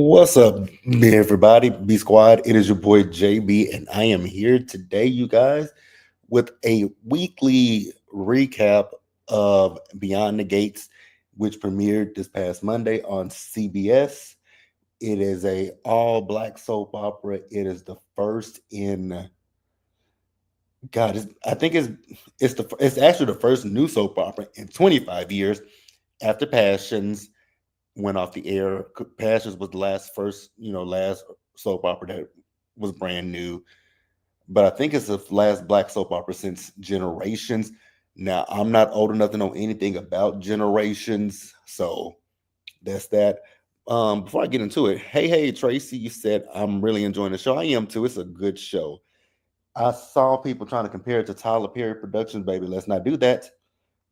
What's up, everybody? B Squad. It is your boy JB, and I am here today, you guys, with a weekly recap of Beyond the Gates, which premiered this past Monday on CBS. It is a all black soap opera. It is the first in God. I think it's actually the first new soap opera in 25 years after Passions went off the air. Passions was the last soap opera that was brand new. But I think it's the last black soap opera since Generations. Now, I'm not old enough to know anything about Generations, so that's that. Before I get into it, hey, Tracy, you said I'm really enjoying the show. I am too. It's a good show. I saw people trying to compare it to Tyler Perry Productions, baby. Let's not do that.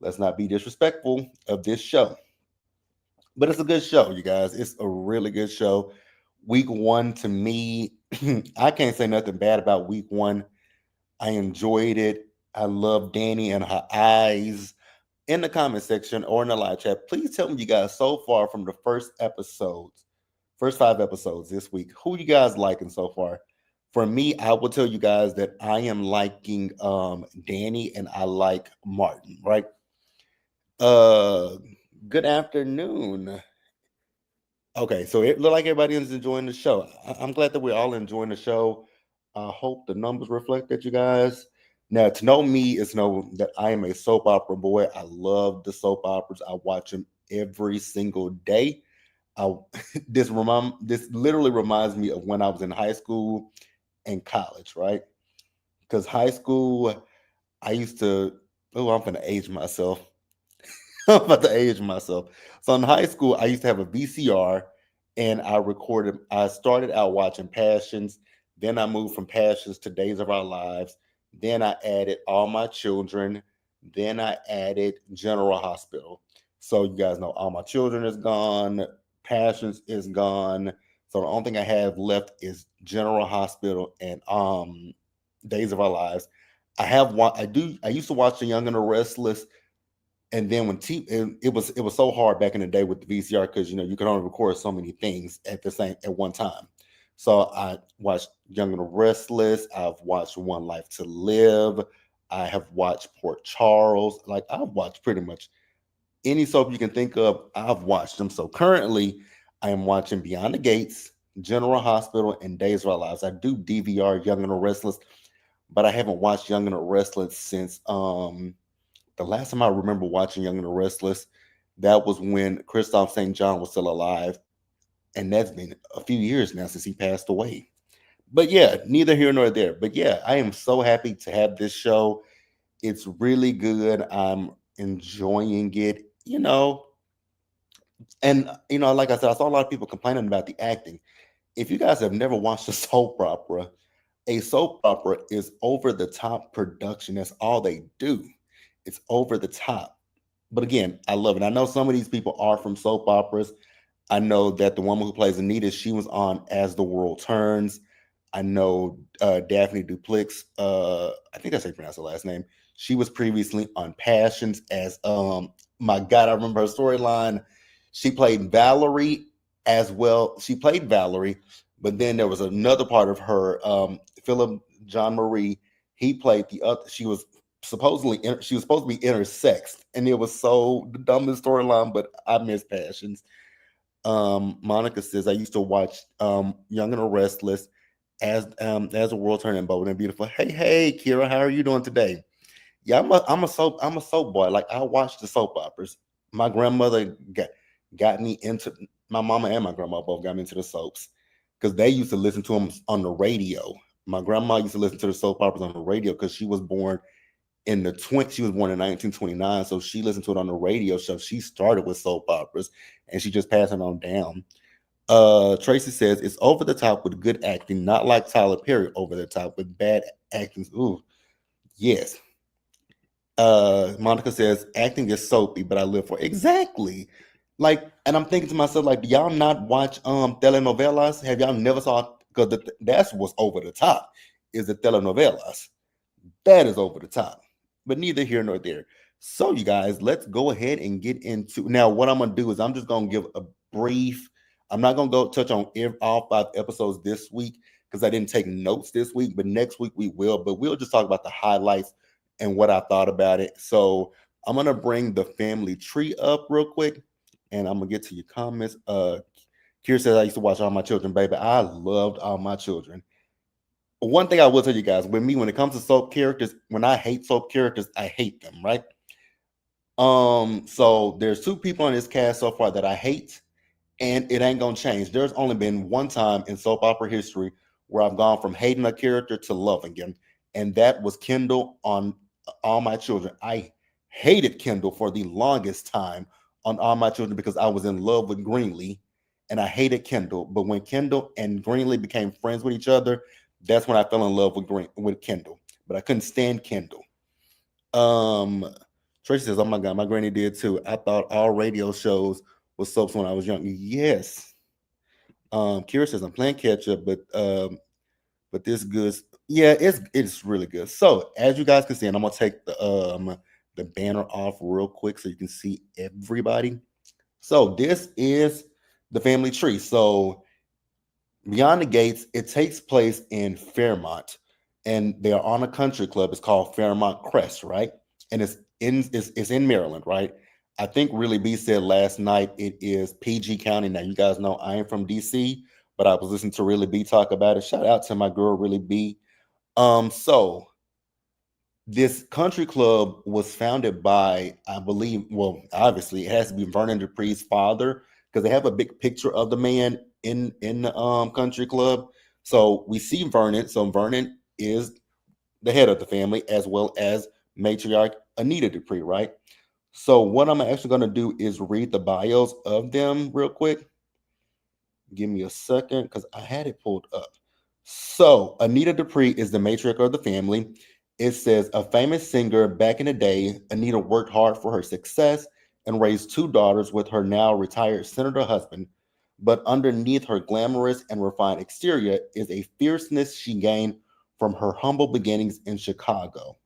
Let's not be disrespectful of this show. But it's a good show, you guys. It's a really good show. Week one to me, I can't say nothing bad about week one. I enjoyed it. I love Danny and her eyes. In the comment section or in the live chat, please tell me you guys so far from the first 5 episodes this week, who you guys liking so far? For me, I will tell you guys that I am liking Danny and I like Martin, right? Uh Good afternoon. Okay, so it looked like everybody is enjoying the show. I'm glad that we're all enjoying the show. I hope the numbers reflect that, you guys. Now, to know me is know that I am a soap opera boy. I love the soap operas. I watch them every single day. I, this literally reminds me of when I was in high school and college, right? Because high school, I used to. Oh, I'm gonna age myself. I'm about to age myself. So in high school, I used to have a VCR and I recorded, I started out watching Passions. Then I moved from Passions to Days of Our Lives. Then I added All My Children. Then I added General Hospital. So you guys know All My Children is gone. Passions is gone. So the only thing I have left is General Hospital and Days of Our Lives. I used to watch The Young and the Restless, and then it was so hard back in the day with the VCR because you can only record so many things at one time. So I watched Young and the Restless. I've watched One Life to Live. I have watched Port Charles. Like I've watched pretty much any soap you can think of. I've watched them. So currently, I am watching Beyond the Gates, General Hospital, and Days of Our Lives. I do DVR Young and the Restless, but I haven't watched Young and the Restless since the last time I remember watching Young and the Restless, that was when Christoph St. John was still alive. And that's been a few years now since he passed away. But yeah, neither here nor there. But yeah, I am so happy to have this show. It's really good. I'm enjoying it, And, like I said, I saw a lot of people complaining about the acting. If you guys have never watched a soap opera is over the top production. That's all they do. It's over the top. But again, I love it. I know some of these people are from soap operas. I know that the woman who plays Anita, she was on As the World Turns. I know Daphne Dupleix. I think that's how you pronounce her last name. She was previously on Passions as my God, I remember her storyline. She played Valerie as well. She played Valerie, but then there was another part of her, Philip John Marie. He played the other. She was supposed to be intersexed, and it was so the dumbest storyline. But I miss Passions. Monica says I used to watch Young and the Restless as the world turned bold and beautiful. Hey, Kira, how are you doing today? Yeah, I'm a soap boy. Like I watch the soap operas. My grandmother got me into my mama and my grandma both got me into the soaps because they used to listen to them on the radio. My grandma used to listen to the soap operas on the radio because she was born in 1929, so she listened to it on the radio show. She started with soap operas and she just passed it on down. Tracy says it's over the top with good acting, not like Tyler Perry over the top with bad acting. Ooh, yes. Monica says acting is soapy, but I live for it. Exactly. Like, and I'm thinking to myself, like, do y'all not watch telenovelas? Have y'all never saw? Because that's what's over the top is the telenovelas. That is over the top, but neither here nor there. So, you guys, let's go ahead and get into now. What I'm gonna do is I'm just gonna give a brief. I'm not gonna go touch on all 5 episodes this week because I didn't take notes this week, but next week we will. But we'll just talk about the highlights and what I thought about it. So I'm gonna bring the family tree up real quick, and I'm gonna get to your comments. Kira says I used to watch All My Children, baby. I loved All My Children. One thing I will tell you guys, with me, when it comes to soap characters, when I hate soap characters, I hate them, right? So there's 2 people on this cast so far that I hate, and it ain't gonna change. There's only been one time in soap opera history where I've gone from hating a character to loving him, and that was Kendall on All My Children. I hated Kendall for the longest time on All My Children because I was in love with Greenlee, and I hated Kendall. But when Kendall and Greenlee became friends with each other, that's when I fell in love with Kendall. But I couldn't stand Kendall. Um, Tracy says, "Oh my God, my granny did too. I thought all radio shows was soaps when I was young." Yes. Kira says, "I'm playing catch up, but this good. Yeah, it's really good." So as you guys can see, and I'm gonna take the banner off real quick so you can see everybody. So this is the family tree. So Beyond the Gates, it takes place in Fairmont, and they are on a country club. It's called Fairmont Crest, right? And it's in Maryland, right? I think Really B said last night it is PG County. Now you guys know I am from DC, but I was listening to Really B talk about it. Shout out to my girl Really B. So this country club was founded by, I believe, well, obviously it has to be Vernon Dupree's father because they have a big picture of the man in the country club. So we see Vernon. So Vernon is the head of the family as well as matriarch Anita Dupree, right? So what I'm actually going to do is read the bios of them real quick. Give me a second because I had it pulled up. So, Anita Dupree is the matriarch of the family. It says a famous singer back in the day, Anita worked hard for her success and raised 2 daughters with her now retired senator husband. But underneath her glamorous and refined exterior is a fierceness she gained from her humble beginnings in Chicago.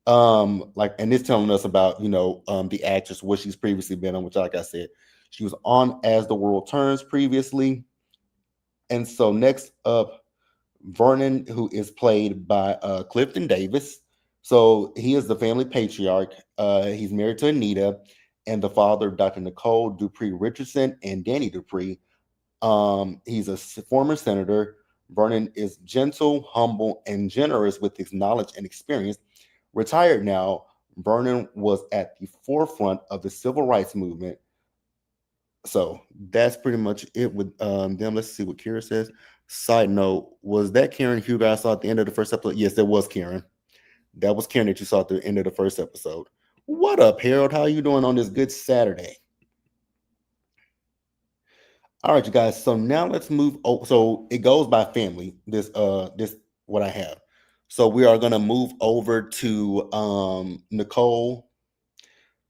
And it's telling us about the actress, what she's previously been on, which, like I said, she was on As the World Turns previously. And so next up, Vernon, who is played by Clifton Davis. So he is the family patriarch. He's married to Anita and the father of Dr. Nicole Dupree Richardson and Danny Dupree. He's a former senator. Vernon is gentle, humble, and generous with his knowledge and experience. Retired now, Vernon was at the forefront of the civil rights movement. So that's pretty much it with them. Let's see what Kira says. Side note, was that Karen who you guys saw at the end of the first episode? Yes, that was Karen. That was Karen that you saw at the end of the first episode. What up, Harold? How are you doing on this good Saturday? All right, you guys. So now let's move. Oh, so it goes by family. This what I have. So we are gonna move over to Nicole.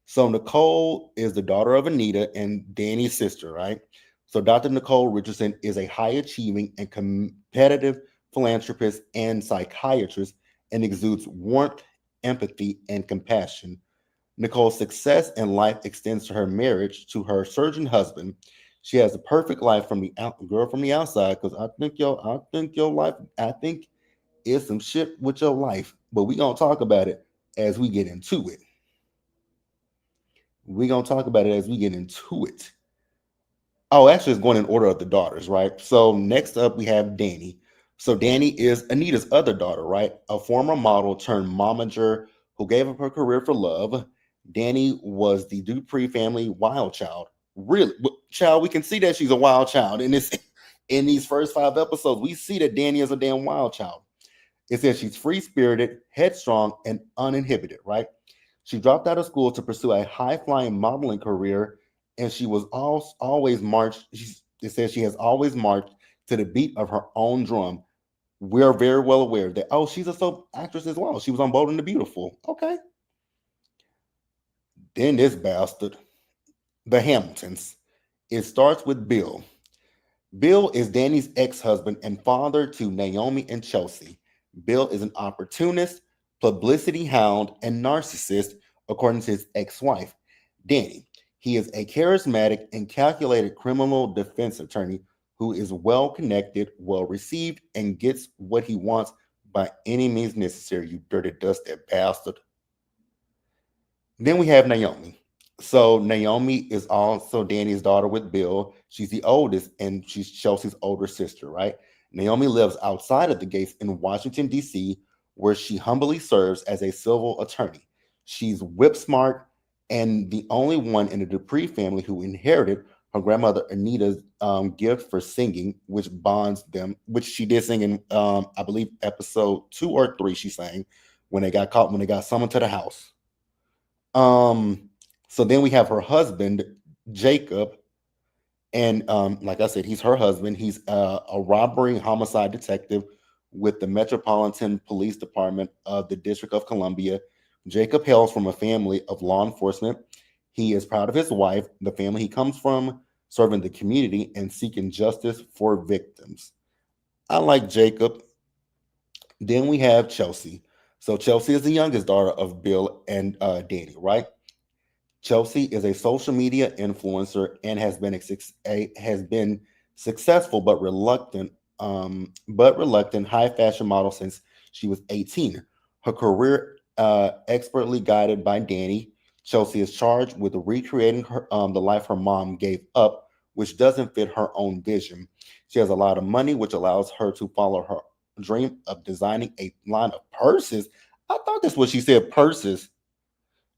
So Nicole is the daughter of Anita and Danny's sister, right? So Dr. Nicole Richardson is a high achieving and competitive philanthropist and psychiatrist and exudes warmth, empathy, and compassion. Nicole's success in life extends to her marriage to her surgeon husband. She has a perfect life from the girl from the outside because I think it's some shit with your life, but we gonna talk about it as we get into it. We're gonna talk about it as we get into it. Oh, actually, it's going in order of the daughters, right? So next up, we have Danny. So Danny is Anita's other daughter, right? A former model turned momager who gave up her career for love. Danny was the Dupree family wild child. Really, child, we can see that she's a wild child in this. In these first 5 episodes, we see that Danny is a damn wild child. It says she's free spirited, headstrong, and uninhibited, right? She dropped out of school to pursue a high flying modeling career, and she was always marched. It says she has always marched to the beat of her own drum. We're very well aware that, oh, she's a soap actress as well. She was on Bold and the Beautiful. Okay. Then this bastard, the Hamiltons. It starts with Bill. Bill is Danny's ex husband and father to Naomi and Chelsea. Bill is an opportunist, publicity hound, and narcissist, according to his ex wife, Danny. He is a charismatic and calculated criminal defense attorney who is well connected, well received, and gets what he wants by any means necessary, you dirty, dusty bastard. Then we have Naomi. So Naomi is also Danny's daughter with Bill. She's the oldest, and she's Chelsea's older sister, right? Naomi lives outside of the gates in Washington, D.C., where she humbly serves as a civil attorney. She's whip smart and the only one in the Dupree family who inherited her grandmother Anita's gift for singing, which bonds them, which she did sing in, I believe, episode 2 or 3, she sang when they got caught, when they got summoned to the house. Um, so then we have her husband, Jacob, and like I said, he's her husband. He's a robbery homicide detective with the Metropolitan Police Department of the District of Columbia. Jacob hails from a family of law enforcement. He is proud of his wife, the family he comes from, serving the community and seeking justice for victims. I like Jacob. Then we have Chelsea. So Chelsea is the youngest daughter of Bill and Danny, right? Chelsea is a social media influencer and has been successful but reluctant high fashion model since she was 18. Her career expertly guided by Danny, Chelsea is charged with recreating the life her mom gave up, which doesn't fit her own vision. She has a lot of money, which allows her to follow her dream of designing a line of purses. I thought that's what she said, purses.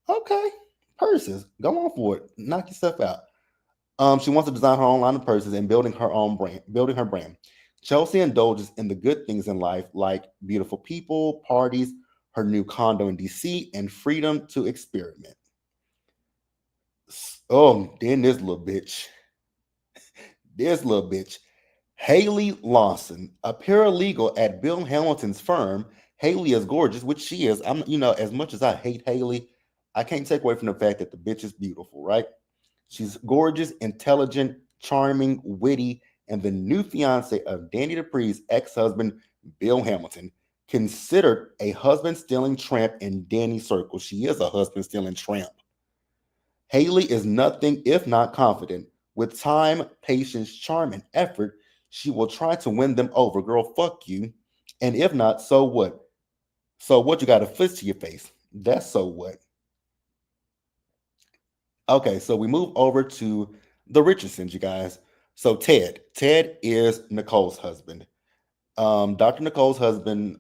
Okay, purses. Go on for it. Knock yourself out. She wants to design her own line of purses and building her brand. Chelsea indulges in the good things in life, like beautiful people, parties, her new condo in DC, and freedom to experiment. Oh, then this little bitch, Haley Lawson, a paralegal at Bill Hamilton's firm. Haley is gorgeous, which she is. As much as I hate Haley, I can't take away from the fact that the bitch is beautiful, right? She's gorgeous, intelligent, charming, witty, and the new fiance of Danny Dupree's ex-husband, Bill Hamilton. Considered a husband-stealing tramp in Danny's circle. She is a husband-stealing tramp. Haley is nothing if not confident. With time, patience, charm, and effort, she will try to win them over. Girl, fuck you. And if not, so what? So what? You got a fist to your face. That's so what. Okay, so we move over to the Richardsons, you guys. So Ted. Ted is Nicole's husband. Dr. Nicole's husband,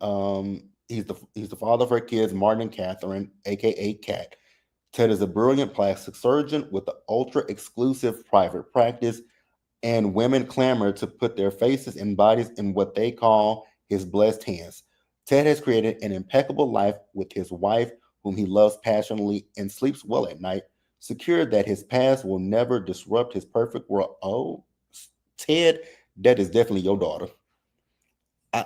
he's the father of her kids, Martin and Catherine, aka Cat. Ted is a brilliant plastic surgeon with an ultra exclusive private practice, and women clamor to put their faces and bodies in what they call his blessed hands. Ted has created an impeccable life with his wife, whom he loves passionately and sleeps well at night, secure that his past will never disrupt his perfect world. Oh, Ted, that is definitely your daughter. I,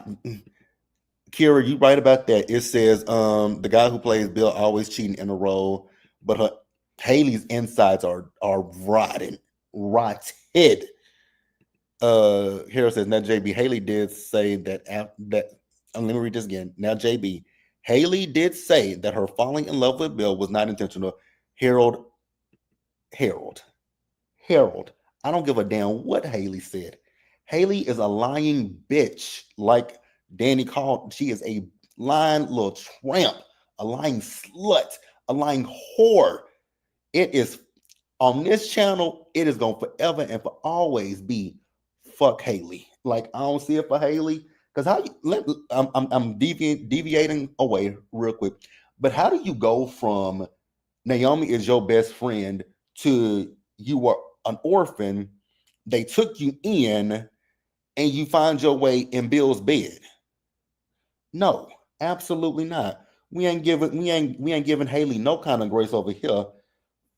Kira, you right about that. It says the guy who plays Bill always cheating in a role, but her Haley's insides are rotted. Hero says now JB Haley did say that let me read this again. Now JB Haley did say that her falling in love with Bill was not intentional. Harold Harold Harold. I don't give a damn what Haley said. Haley is a lying bitch, like Danny called. She is a lying little tramp, a lying slut, a lying whore. It is on this channel. It is gonna forever and for always be fuck Haley. Like I don't see it for Haley because how you let I'm deviating away real quick. But how do you go from Naomi is your best friend to you were an orphan, they took you in, and you find your way in Bill's bed? No, absolutely not. We ain't giving Haley no kind of grace over here.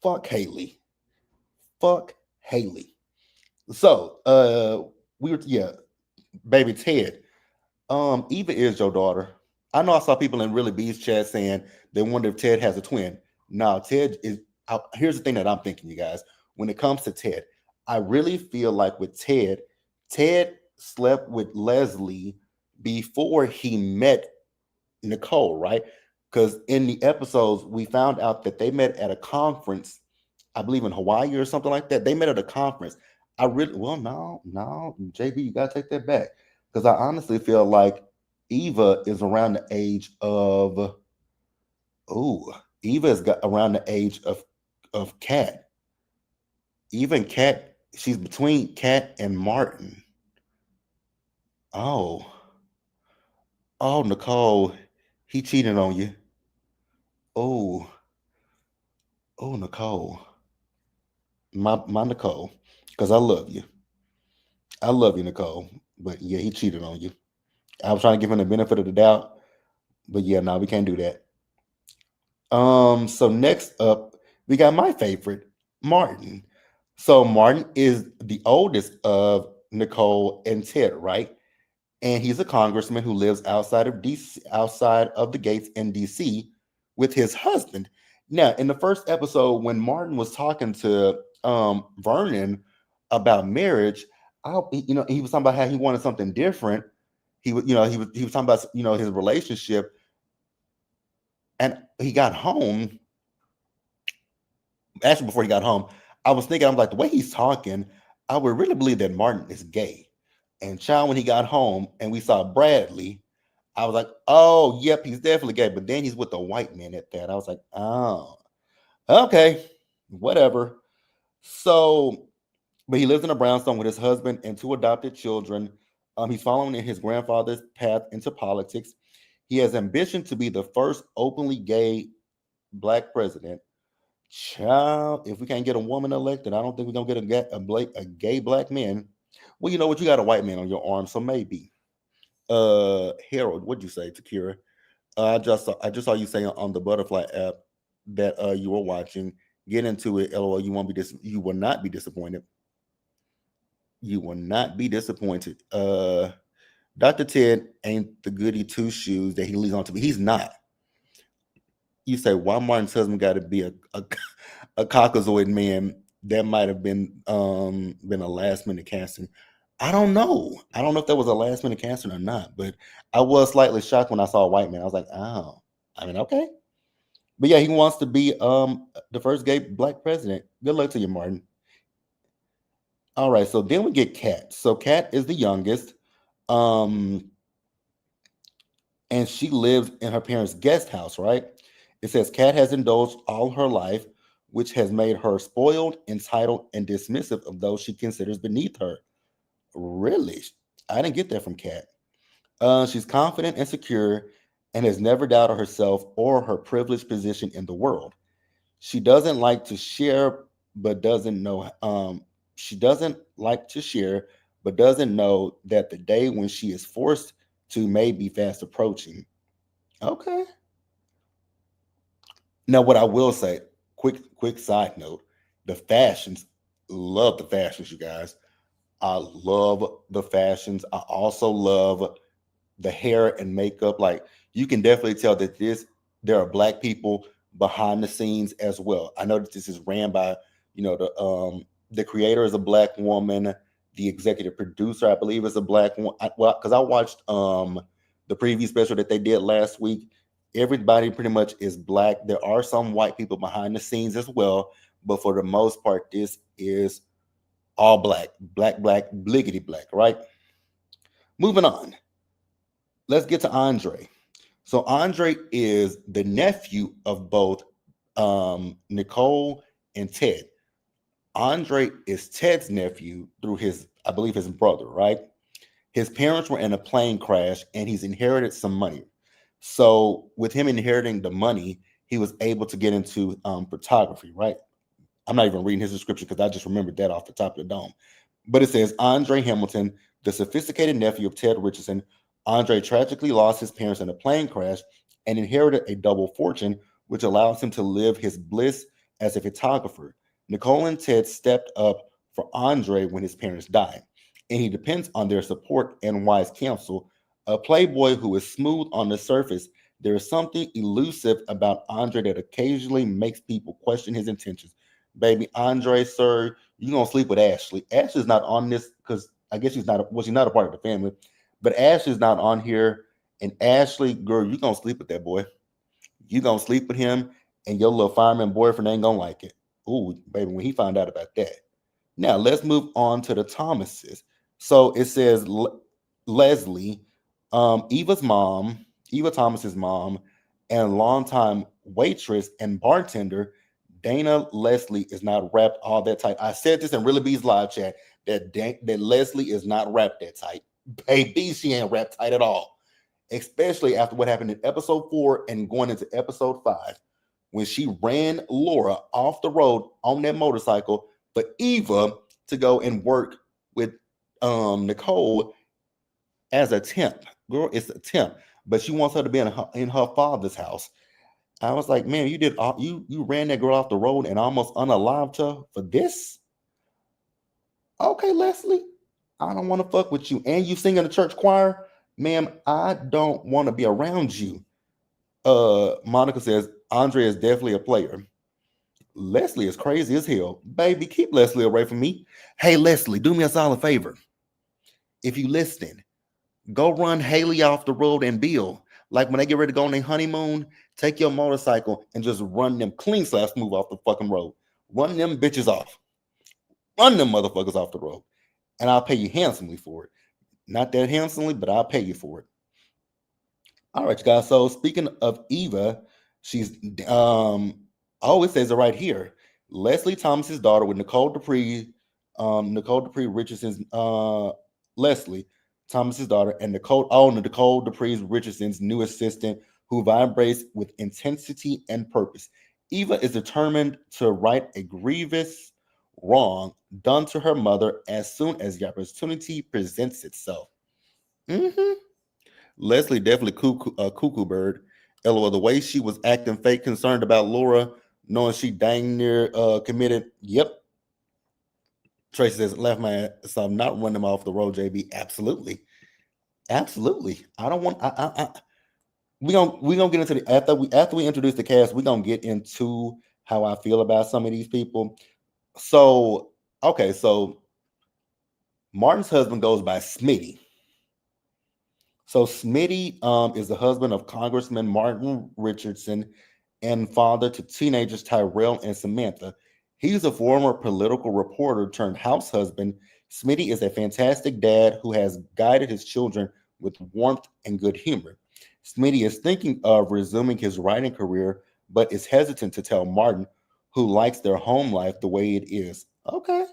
Fuck Haley. Fuck Haley. So we were yeah, baby Ted. Eva is your daughter. I know I saw people in Really B's chat saying they wonder if Ted has a twin. No, Ted is. Here's the thing that I'm thinking, you guys. When it comes to Ted, I really feel like with Ted, Ted slept with Leslie before he met Nicole, right? Because in the episodes, we found out that they met at a conference I believe in Hawaii or something like that. They met at a conference. I really, well, no, JB, you gotta take that back because I honestly feel like Eva is around the age of, oh, Eva is got around the age of Kat. Even Kat, she's between Kat and Martin. Oh, oh, Nicole, he cheated on you. Oh, oh, Nicole, my Nicole, because I love you, Nicole. But yeah, he cheated on you. I was trying to give him the benefit of the doubt, but yeah, no, we can't do that. So next up, we got my favorite, Martin. So Martin is the oldest of Nicole and Ted, right? And he's a congressman who lives outside of DC, outside of the gates in DC with his husband. Now, in the first episode, when Martin was talking to Vernon about marriage, he was talking about how he wanted something different. He was talking about his relationship, and he got home. Actually, before he got home, I was thinking, I'm like, the way he's talking, I would really believe that Martin is gay. And child, when he got home and we saw Bradley, I was like, oh, yep, he's definitely gay. But then he's with a white man at that. I was like, oh, okay, whatever. So, but he lives in a brownstone with his husband and two adopted children. He's following in his grandfather's path into politics. He has ambition to be the first openly gay black president. Child, if we can't get a woman elected, I don't think we're gonna get a gay black man. Well, you know what? You got a white man on your arm, so maybe. Harold, what'd you say, Takira? I just saw you saying on the Butterfly app that you were watching. Get into it, LOL. You will not be disappointed. You will not be disappointed. Dr. Ted ain't the goody two shoes that he leads on to be. He's not. You say why Martin's husband got to be a caucasoid man? That might have been a last minute casting. I don't know. I don't know if that was a last minute casting or not, but I was slightly shocked when I saw a white man. I was like, oh, I mean, okay. But yeah, he wants to be the first gay black president. Good luck to you, Martin. All right, so then we get Kat. So Kat is the youngest. Um, and she lives in her parents' guest house, right? It says Kat has indulged all her life, which has made her spoiled, entitled, and dismissive of those she considers beneath her. Really? I didn't get that from Kat. She's confident and secure and has never doubted herself or her privileged position in the world. She doesn't like to share, but doesn't know. She doesn't like to share, but doesn't know that the day when she is forced to may be fast approaching. Okay. Now, what I will say, quick side note, the fashions, love the fashions, you guys. I love the fashions. I also love the hair and makeup. Like you can definitely tell that there are black people behind the scenes as well. I know that this is ran by, the creator is a black woman, the executive producer, I believe, is a black one. Well, because I watched the preview special that they did last week. Everybody pretty much is black. There are some white people behind the scenes as well, but for the most part, this is all black, black, bliggity black, right? Moving on. Let's get to Andre. So Andre is the nephew of both Nicole and Ted. Andre is Ted's nephew through I believe, his brother, right? His parents were in a plane crash and he's inherited some money. So with him inheriting the money, he was able to get into photography, right? I'm not even reading his description because I just remembered that off the top of the dome. But it says Andre Hamilton, the sophisticated nephew of Ted Richardson. Andre tragically lost his parents in a plane crash and inherited a double fortune, which allows him to live his bliss as a photographer. Nicole and Ted stepped up for Andre when his parents died, and he depends on their support and wise counsel. A playboy who is smooth on the surface, there is something elusive about Andre that occasionally makes people question his intentions. Baby Andre, sir, you gonna sleep with Ashley. Ashley's not on this because I guess she's not a part of the family, but Ashley's not on here. And Ashley, girl, you gonna sleep with that boy. You gonna sleep with him, and your little fireman boyfriend ain't gonna like it. Ooh, baby, when he found out about that. Now let's move on to the Thomases. So it says Leslie, Eva Thomas's mom, and longtime waitress and bartender Dana Leslie is not wrapped all that tight. I said this in Really B's live chat that Leslie is not wrapped that tight. Baby, she ain't wrapped tight at all. Especially after what happened in episode 4 and going into episode 5 when she ran Laura off the road on that motorcycle for Eva to go and work with Nicole as a temp. Girl, it's a temp, but she wants her to be in her father's house. I was like, man, you did you ran that girl off the road and almost unalived her for this? Okay, Leslie, I don't want to fuck with you. And you sing in the church choir, ma'am. I don't want to be around you. Monica says Andre is definitely a player. Leslie is crazy as hell. Baby, keep Leslie away from me. Hey, Leslie, do me a solid favor. If you listening, go run Haley off the road and Bill. Like when they get ready to go on their honeymoon, take your motorcycle and just run them clean slash move off the fucking road. Run them bitches off. Run them motherfuckers off the road. And I'll pay you handsomely for it. Not that handsomely, but I'll pay you for it. All right, you guys. So speaking of Eva, she's it says it right here. Leslie Thomas's daughter with Nicole Dupree Richardson's Leslie Thomas's daughter, and Nicole Dupree Richardson's new assistant who vibrates with intensity and purpose. Eva is determined to right a grievous wrong done to her mother as soon as the opportunity presents itself. Mm-hmm. Leslie definitely cuckoo bird. LOL, the way she was acting fake concerned about Laura, knowing she dang near committed. Yep. Tracy says, left my so I'm not running them off the road, JB. Absolutely. Absolutely. I don't want we gonna get into the after we introduce the cast, we're gonna get into how I feel about some of these people. So okay, so Martin's husband goes by Smitty. So Smitty is the husband of Congressman Martin Richardson and father to teenagers Tyrell and Samantha. He's a former political reporter turned house husband. Smitty is a fantastic dad who has guided his children with warmth and good humor. Smitty is thinking of resuming his writing career, but is hesitant to tell Martin, who likes their home life the way it is. Okay.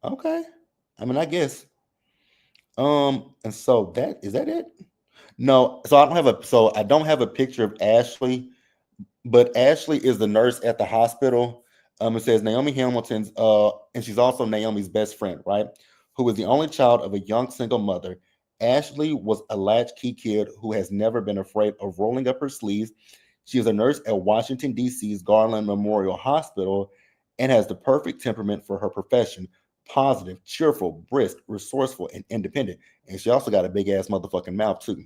Okay. I mean, I guess. And so that is that it? No, I don't have a picture of Ashley, but Ashley is the nurse at the hospital. It says Naomi Hamilton's and she's also Naomi's best friend, right? Who was the only child of a young single mother. Ashley was a latchkey kid who has never been afraid of rolling up her sleeves. She is a nurse at Washington, D.C.'s Garland Memorial Hospital and has the perfect temperament for her profession: positive, cheerful, brisk, resourceful, and independent. And she also got a big ass motherfucking mouth too.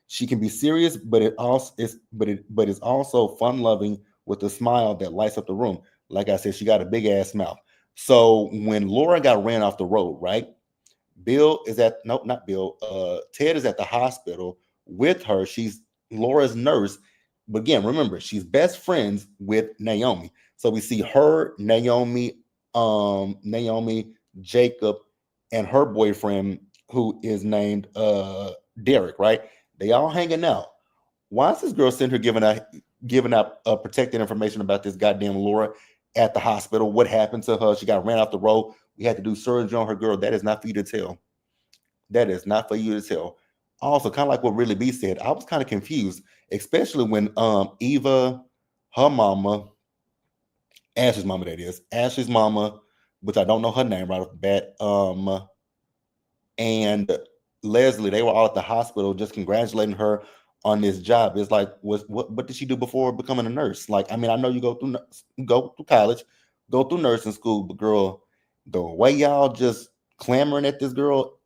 She can be serious, but is also fun loving with a smile that lights up the room. Like I said, she got a big ass mouth. So when Laura got ran off the road, right? Bill is at no, not Bill. Ted is at the hospital with her. She's Laura's nurse, but again, remember she's best friends with Naomi. So we see her, Naomi, Jacob, and her boyfriend who is named Derek. Right? They all hanging out. Why is this girl sitting here giving out protected information about this goddamn Laura at the hospital? What happened to her? She got ran off the road. We had to do surgery on her. Girl, that is not for you to tell. That is not for you to tell. Also, kind of like what Really B said, I was kind of confused, especially when Eva, her mama, Ashley's mama, that is, Ashley's mama, which I don't know her name right off the bat, and Leslie, they were all at the hospital just congratulating her on this job. It's like, what did she do before becoming a nurse? Like, I mean, I know you go through college, go through nursing school, but girl, the way y'all just clamoring at this girl,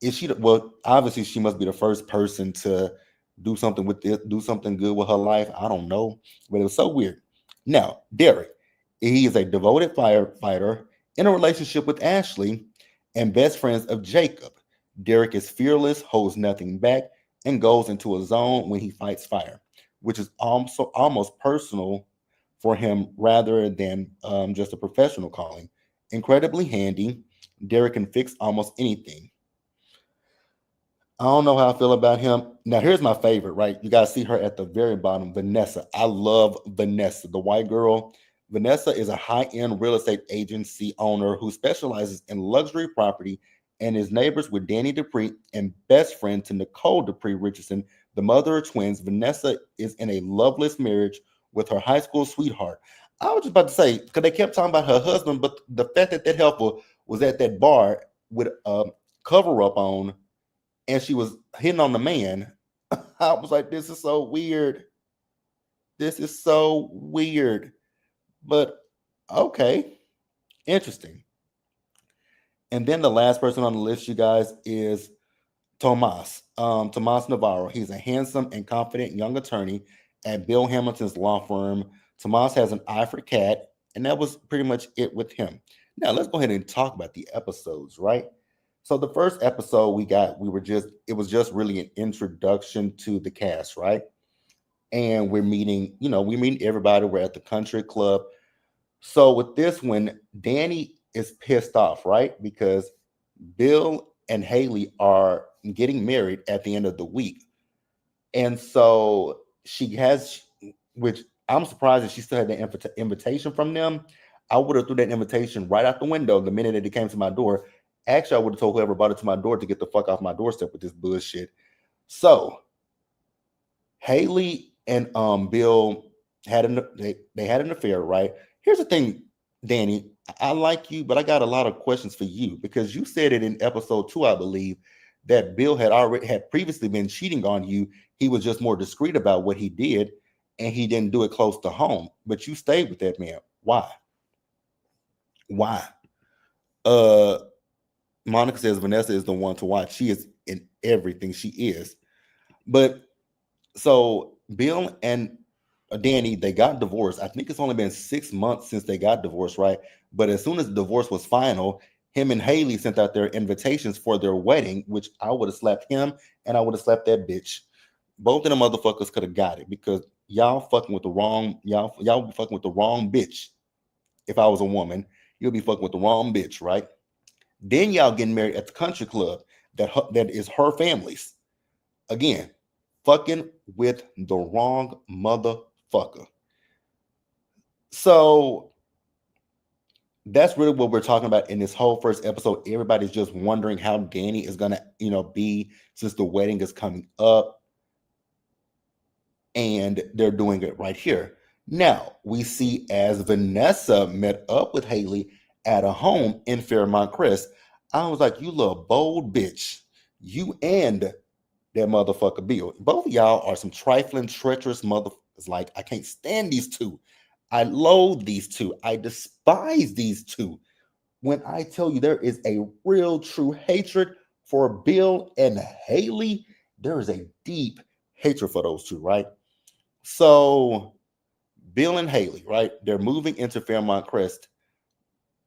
is she? Well, obviously she must be the first person to do something with this, do something good with her life. I don't know, but it was so weird. Now, Derek, he is a devoted firefighter in a relationship with Ashley and best friends of Jacob. Derek is fearless, holds nothing back, and goes into a zone when he fights fire, which is also almost personal for him rather than just a professional calling. Incredibly handy. Derek can fix almost anything. I don't know how I feel about him. Now, here's my favorite, right? You guys see her at the very bottom, Vanessa. I love Vanessa, the white girl. Vanessa is a high end real estate agency owner who specializes in luxury property and is neighbors with Danny Dupree and best friend to Nicole Dupree Richardson, the mother of twins. Vanessa is in a loveless marriage with her high school sweetheart. I was just about to say, because they kept talking about her husband, but the fact that that helper was at that bar with a cover up on and she was hitting on the man. I was like, this is so weird. This is so weird. But okay, interesting. And then the last person on the list, you guys, is Tomas. Tomas Navarro. He's a handsome and confident young attorney at Bill Hamilton's law firm. Tomas has an eye for cat, and that was pretty much it with him. Now let's go ahead and talk about the episodes, right? So the first episode it was just really an introduction to the cast, right? And we meet everybody. We're at the country club. So with this one, Danny is pissed off, right? Because Bill and Haley are getting married at the end of the week. And so which I'm surprised that she still had the invitation from them. I would have threw that invitation right out the window the minute that it came to my door. Actually, I would have told whoever brought it to my door to get the fuck off my doorstep with this bullshit. So Haley and Bill they had an affair, right? Here's the thing, Danny. I like you, but I got a lot of questions for you because you said it in episode 2, I believe, that Bill had previously been cheating on you. He was just more discreet about what he did, and he didn't do it close to home. But you stayed with that man. Why? Why? Uh Monica says Vanessa is the one to watch. She is in everything. She is. But so Bill and Danny, they got divorced. I think it's only been 6 months since they got divorced, right? But as soon as the divorce was final, him and Haley sent out their invitations for their wedding, which I would have slapped him and I would have slapped that bitch. Both of them motherfuckers could have got it because y'all be fucking with the wrong bitch. If I was a woman, you'll be fucking with the wrong bitch, right? Then y'all getting married at the country club that is her family's. Again, fucking with the wrong motherfucker. So that's really what we're talking about in this whole first episode. Everybody's just wondering how Danny is gonna, be since the wedding is coming up, and they're doing it right here. Now we see as Vanessa met up with Haley at a home in Fairmont Crest. I was like, you little bold bitch. You and that motherfucker Bill. Both of y'all are some trifling, treacherous motherfuckers. Like, I can't stand these two. I loathe these two. I despise these two. When I tell you there is a real, true hatred for Bill and Haley, there is a deep hatred for those two, right? So, Bill and Haley, right? They're moving into Fairmont Crest.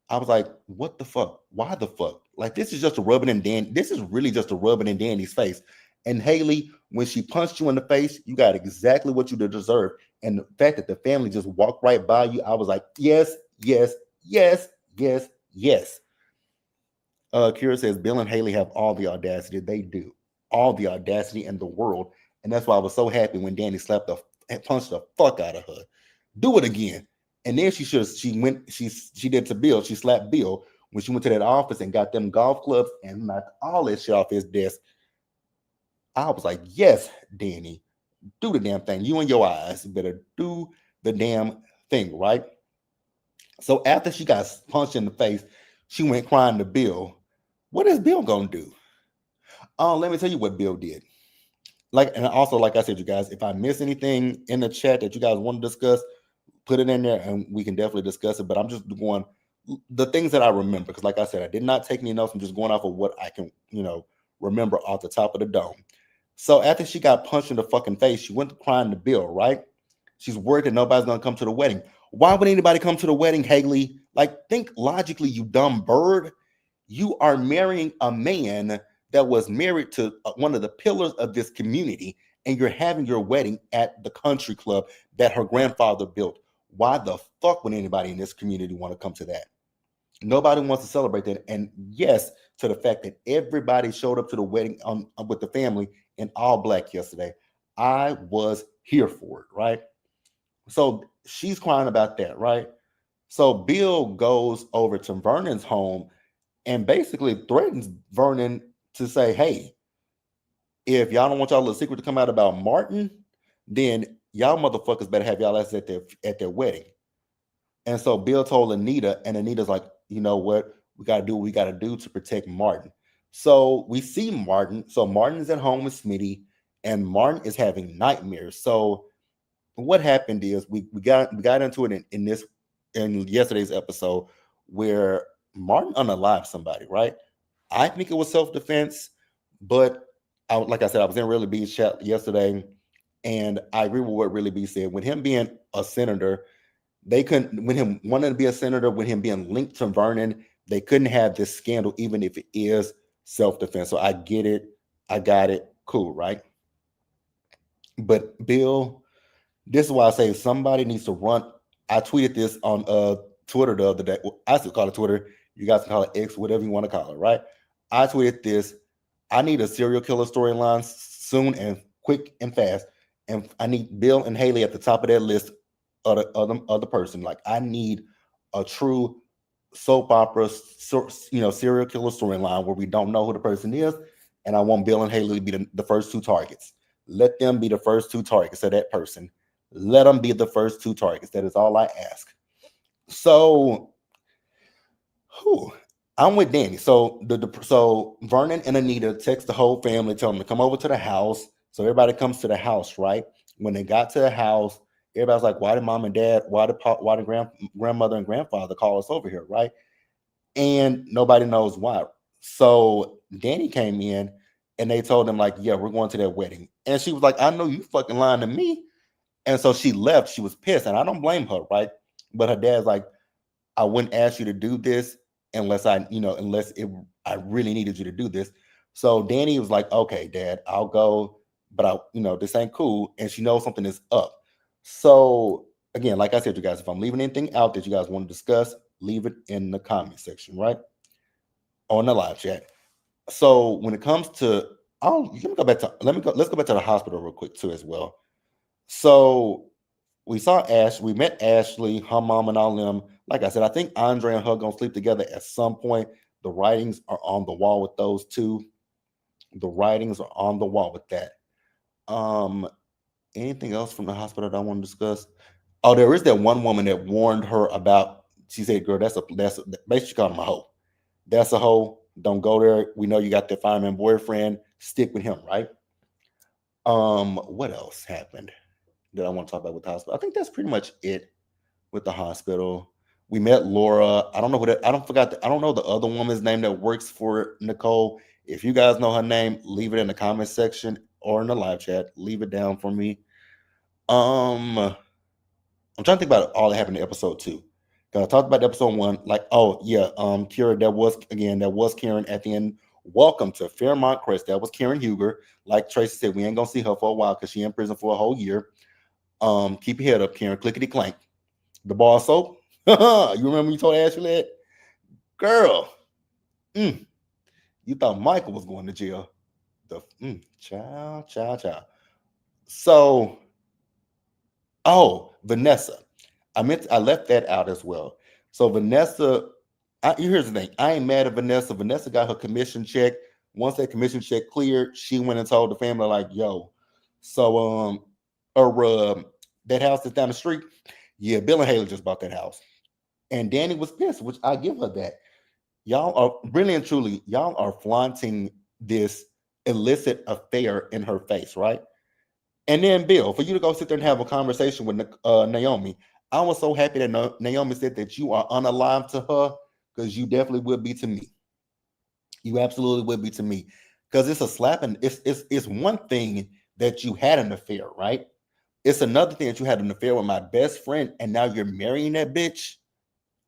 I was like, what the fuck? Why the fuck? Like, this is just a rubbing in Dan. This is really just a rubbing in Danny's face. And Haley, when she punched you in the face, you got exactly what you deserve. And the fact that the family just walked right by you, I was like, yes, yes, yes, yes, yes. Kira says Bill and Haley have all the audacity. They do. All the audacity in the world. And that's why I was so happy when Danny punched the fuck out of her. Do it again. And then she did to Bill. She slapped Bill when she went to that office and got them golf clubs and knocked all that shit off his desk. I was like, yes, Danny, do the damn thing. You and your eyes better do the damn thing, right? So after she got punched in the face, she went crying to Bill. What is Bill gonna do? Let me tell you what Bill did. And also, like I said, you guys, if I miss anything in the chat that you guys want to discuss, put it in there and we can definitely discuss it. But I'm just going the things that I remember, because like I said, I did not take any notes. I'm just going off of what I can, remember off the top of the dome. So after she got punched in the fucking face, she went to crying to Bill, right? She's worried that nobody's gonna come to the wedding. Why would anybody come to the wedding, Haley? Like, think logically, you dumb bird. You are marrying a man that was married to one of the pillars of this community, and you're having your wedding at the country club that her grandfather built. Why the fuck would anybody in this community want to come to that? Nobody wants to celebrate that. And yes, to the fact that everybody showed up to the wedding with the family in all black yesterday, I was here for it, right? So she's crying about that, right? So Bill goes over to Vernon's home and basically threatens Vernon to say, hey, if y'all don't want y'all little secret to come out about Martin, then y'all motherfuckers better have y'all ass at their wedding. And so Bill told Anita, and Anita's like, you know what? We got to do what we got to do to protect Martin. So we see Martin. So Martin is at home with Smitty, and Martin is having nightmares. So what happened is we got into it in yesterday's episode where Martin unalived somebody, right? I think it was self-defense, but like I said, I was in Really B's chat yesterday, and I agree with what Really B said. With him being a senator, they couldn't, with him wanting to be a senator, with him being linked to Vernon, they couldn't have this scandal, even if it is self-defense. So I get it. I got it. Cool, right? But Bill, this is why I say somebody needs to run. I tweeted this on Twitter the other day. I still call it Twitter. You guys can call it X, whatever you want to call it, right? I tweeted this. I need a serial killer storyline soon and quick and fast. And I need Bill and Haley at the top of that list of the person. Like I need a true soap opera, serial killer storyline where we don't know who the person is. And I want Bill and Haley to be the first two targets. Let them be the first two targets of that person. Let them be the first two targets. That is all I ask. So, I'm with Danny. So so Vernon and Anita text the whole family, tell them to come over to the house. So everybody comes to the house, right? When they got to the house, everybody's like, "Why did mom and dad? Why did grandmother and grandfather call us over here?" Right? And nobody knows why. So Danny came in and they told him like, "Yeah, we're going to that wedding." And she was like, "I know you fucking lying to me." And so she left. She was pissed, and I don't blame her, right? But her dad's like, I wouldn't ask you to do this unless I really needed you to do this. So Danny was like, okay, Dad, I'll go, but this ain't cool. And she knows something is up. So again, like I said, you guys, if I'm leaving anything out that you guys want to discuss, leave it in the comment section, right? On the live chat. So when it comes to, let's go back to the hospital real quick too as well. So we met Ashley, her mom, and all them. Like I said, I think Andre and her gonna sleep together at some point. The writings are on the wall with those two. The writings are on the wall with that. Um, Anything else from the hospital that I want to discuss? Oh, there is that one woman that warned her about. She said, "Girl, that's basically called him a hoe. That's a hoe. Don't go there. We know you got that fireman boyfriend. Stick with him, right?" What else happened that I want to talk about with the hospital? I think that's pretty much it with the hospital. We met Laura. I don't know I don't know the other woman's name that works for Nicole. If you guys know her name, leave it in the comment section or in the live chat. Leave it down for me. I'm trying to think about all that happened in episode 2. Cause I talked about episode 1, like, oh yeah, Kira, that was Karen at the end. Welcome to Fairmont Crest. That was Karen Huger. Like Tracy said, we ain't gonna see her for a while because she in prison for a whole year. Keep your head up, Karen. Clickety clank. The bar soap. You remember you told Ashley that? Girl, you thought Michael was going to jail. Child. So, Vanessa. I left that out as well. So Vanessa, here's the thing. I ain't mad at Vanessa. Vanessa got her commission check. Once that commission check cleared, she went and told the family like, "Yo, so that house that's down the street, yeah, Bill and Haley just bought that house." And Danny was pissed, which I give her that. Y'all are really and truly, y'all are flaunting this illicit affair in her face, right? And then Bill, for you to go sit there and have a conversation with Naomi, I was so happy that Naomi said that you are unalive to her because you definitely would be to me. You absolutely would be to me because it's a slap and it's one thing that you had an affair, right? It's another thing that you had an affair with my best friend and now you're marrying that bitch.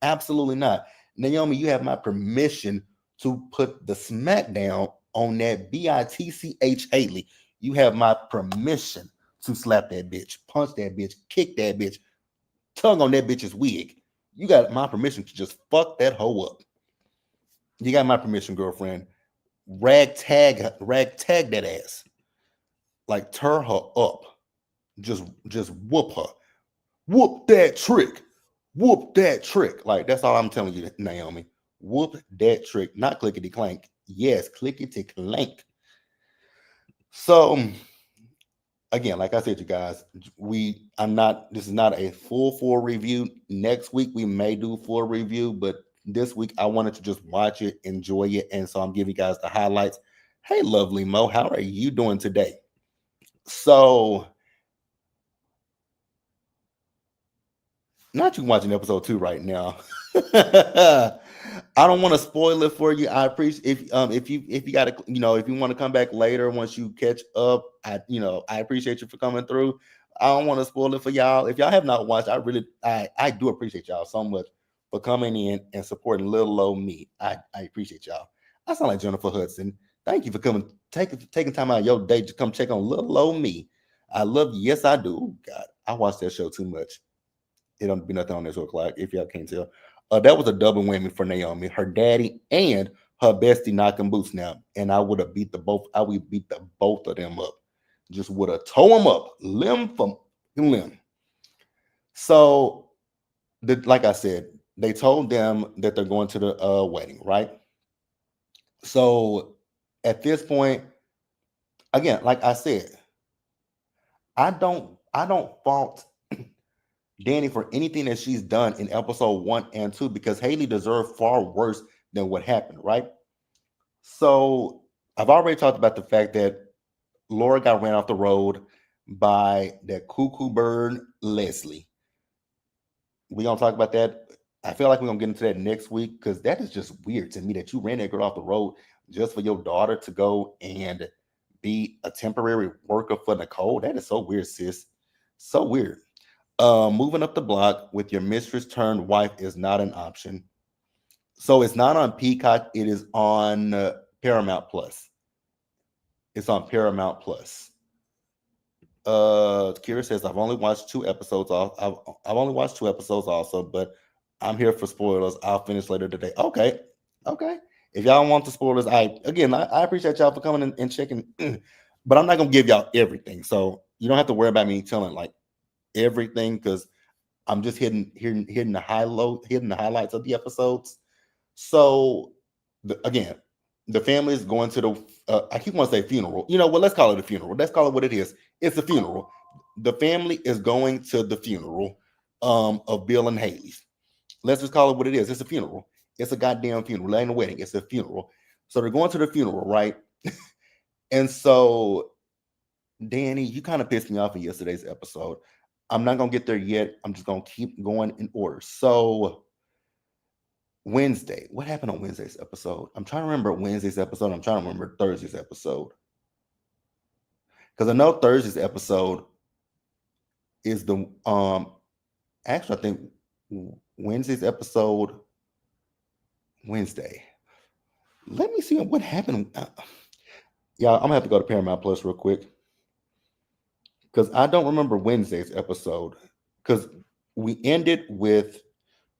Absolutely not. Naomi, you have my permission to put the smackdown on that bitch Haley. You have my permission to slap that bitch, punch that bitch, kick that bitch, tongue on that bitch's wig. You got my permission to just fuck that hoe up. You got my permission, girlfriend. Rag tag that ass. Like turn her up. Just whoop her. Whoop that trick. Whoop that trick. Like that's all I'm telling you, Naomi. Whoop that trick. Not clickety clank. Yes, clickety clank. So again, like I said, you guys, I'm not. This is not a full review. Next week we may do full review, but this week I wanted to just watch it, enjoy it, and so I'm giving you guys the highlights. Hey, lovely Mo, how are you doing today? So, not you watching episode 2 right now. I don't want to spoil it for you. I appreciate if you got to if you want to come back later once you catch up. I appreciate you for coming through. I don't want to spoil it for y'all. If y'all have not watched, I do appreciate y'all so much for coming in and supporting little old me. I appreciate y'all. I sound like Jennifer Hudson. Thank you for coming, taking time out of your day to come check on little old me. I love you. Yes, I do. Oh, God, I watch that show too much. It don't be nothing on this o'clock, if y'all can't tell. That was a double whammy for Naomi. Her daddy and her bestie knocking boots now. And I would have beat the both. I would beat the both of them up. Just would have tore them up, limb from limb. So, like I said, they told them that they're going to the wedding, right? So, at this point, again, like I said, I don't fault Danny for anything that she's done in episode 1 and 2 because Haley deserved far worse than what happened, right? So I've already talked about the fact that Laura got ran off the road by that cuckoo bird, Leslie. We're gonna talk about that. I feel like we're gonna get into that next week because that is just weird to me that you ran that girl off the road just for your daughter to go and be a temporary worker for Nicole. That is so weird, sis. So weird. Moving up the block with your mistress turned wife is not an option. So it's not on Peacock. It is on Paramount Plus. It's on Paramount Plus. Kira says I've only watched 2 episodes. I've only watched 2 episodes also, but I'm here for spoilers. I'll finish later today. Okay, okay. If y'all want the spoilers, I appreciate y'all for coming in and checking, but I'm not gonna give y'all everything. So you don't have to worry about me telling like everything because I'm just hitting the highlights of the episodes. So again, the family is going to the. I keep wanting to say funeral. You know what? Let's call it a funeral. Let's call it what it is. It's a funeral. The family is going to the funeral of Bill and Haley's. Let's just call it what it is. It's a funeral. It's a goddamn funeral. It ain't a wedding. It's a funeral. So they're going to the funeral, right? And so, Danny, you kind of pissed me off in yesterday's episode. I'm not gonna get there yet. I'm just gonna keep going in order. So Wednesday, what happened on Wednesday's episode? I'm trying to remember Wednesday's episode. I'm trying to remember Thursday's episode because I know Thursday's episode is the actually I think Wednesday's episode Wednesday. Let me see what happened. Yeah, I'm gonna have to go to Paramount Plus real quick because I don't remember Wednesday's episode because we ended with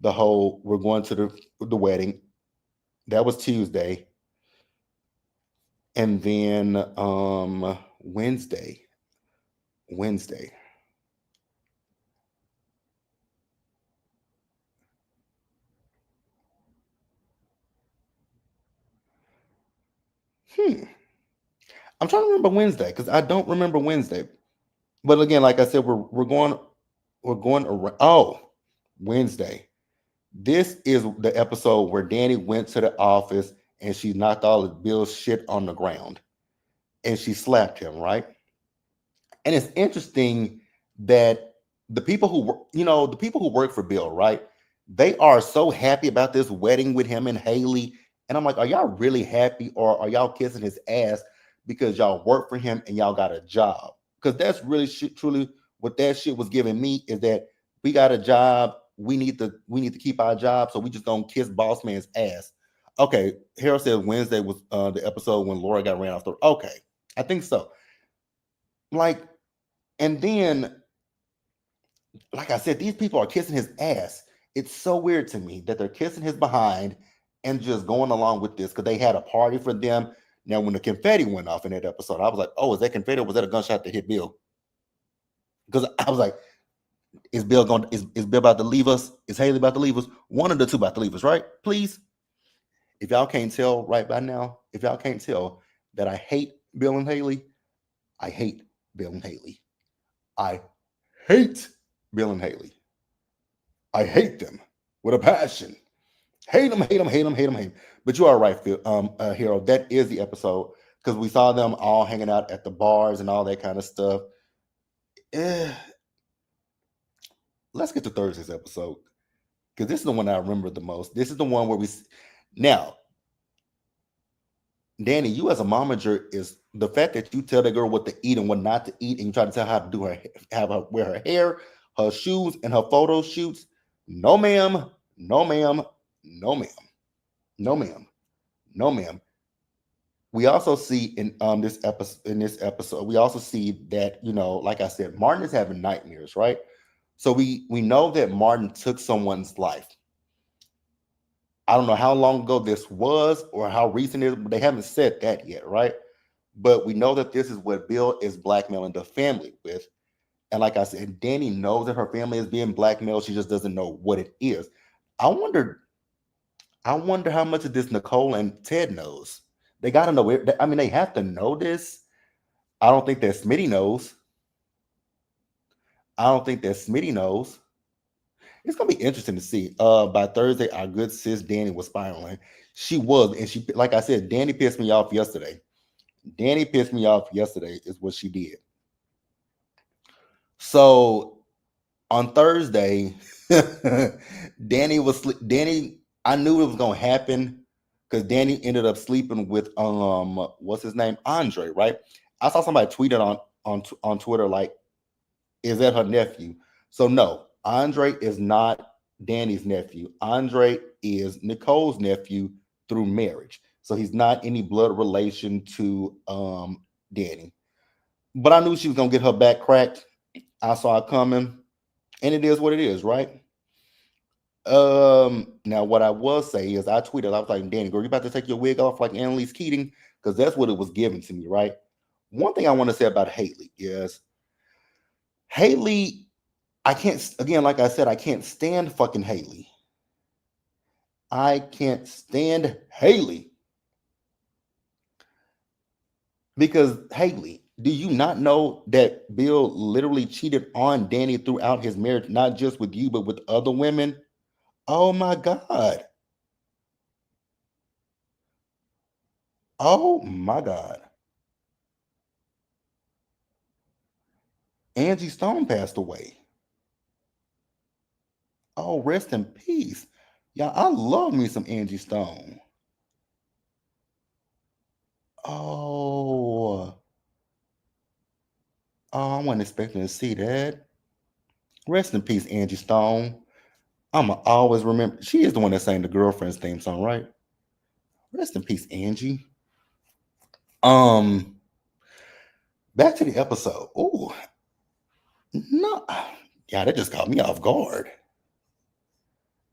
the whole we're going to the wedding. That was Tuesday. And then Wednesday. Hmm. I'm trying to remember Wednesday because I don't remember Wednesday. But again, like I said, we're going around. Oh, Wednesday. This is the episode where Danny went to the office and she knocked all of Bill's shit on the ground and she slapped him, right? And it's interesting that the people who work for Bill, right? They are so happy about this wedding with him and Haley. And I'm like, are y'all really happy or are y'all kissing his ass because y'all work for him and y'all got a job? Because that's really truly what that shit was giving me is that we got a job. We need to keep our job. So we just gonna kiss boss man's ass. Okay. Harold says Wednesday was the episode when Laura got ran off the. Okay. I think so. Like, and then Like I said, these people are kissing his ass. It's so weird to me that they're kissing his behind and just going along with this because they had a party for them. Now, when the confetti went off in that episode, I was like, "Oh, is that confetti? Or was that a gunshot that hit Bill?" Because I was like, "Is Bill going? Is Bill about to leave us? Is Haley about to leave us? One of the two about to leave us, right? Please." If y'all can't tell right by now, if y'all can't tell that I hate Bill and Haley, I hate Bill and Haley. I hate Bill and Haley. I hate them with a passion. Hate them, hate them, hate them, hate them, hate them. But you are right, Phil, Hero. That is the episode because we saw them all hanging out at the bars and all that kind of stuff. Eh, let's get to Thursday's episode because this is the one I remember the most. This is the one where now, Danny, you as a momager is the fact that you tell the girl what to eat and what not to eat, and you try to tell her how to do her, have her wear her hair, her shoes, and her photo shoots. No, ma'am. No, ma'am. No, ma'am. No, ma'am. No, ma'am. We also see in this episode, we also see that, like I said, Martin is having nightmares, right? So we know that Martin took someone's life. I don't know how long ago this was or how recent it is, but they haven't said that yet, right? But we know that this is what Bill is blackmailing the family with. And like I said, Danny knows that her family is being blackmailed. She just doesn't know what it is. I wonder, I wonder how much of this Nicole and Ted knows. They gotta know it. I mean, they have to know this. I don't think that Smitty knows. I don't think that Smitty knows. It's gonna be interesting to see. By Thursday, our good sis Danny was spiraling. She was, and she, like I said, Danny pissed me off yesterday. Danny pissed me off yesterday, is what she did. So on Thursday, Danny. I knew it was gonna happen because Danny ended up sleeping with what's his name, Andre, right? I saw somebody tweeted on Twitter like, is that her nephew? So no, Andre is not Danny's nephew. Andre is Nicole's nephew through marriage. So he's not any blood relation to Danny. But I knew she was gonna get her back cracked. I saw it coming, and it is what it is, right? Now what I will say is I tweeted, I was like, Danny, girl, you about to take your wig off like Annalise Keating? Because that's what it was given to me, right? One thing I want to say about Haley is Haley, I can't, again, like I said, I can't stand fucking Haley. I can't stand Haley because Haley, do you not know that Bill literally cheated on Danny throughout his marriage, not just with you, but with other women? Oh my God. Oh my God. Angie Stone passed away. Oh, rest in peace. Yeah, I love me some Angie Stone. Oh, oh, I wasn't expecting to see that. Rest in peace, Angie Stone. I'ma always remember. She is the one that sang the Girlfriend's theme song, right? Rest in peace, Angie. Um, back to the episode. Oh, no, yeah, that just caught me off guard.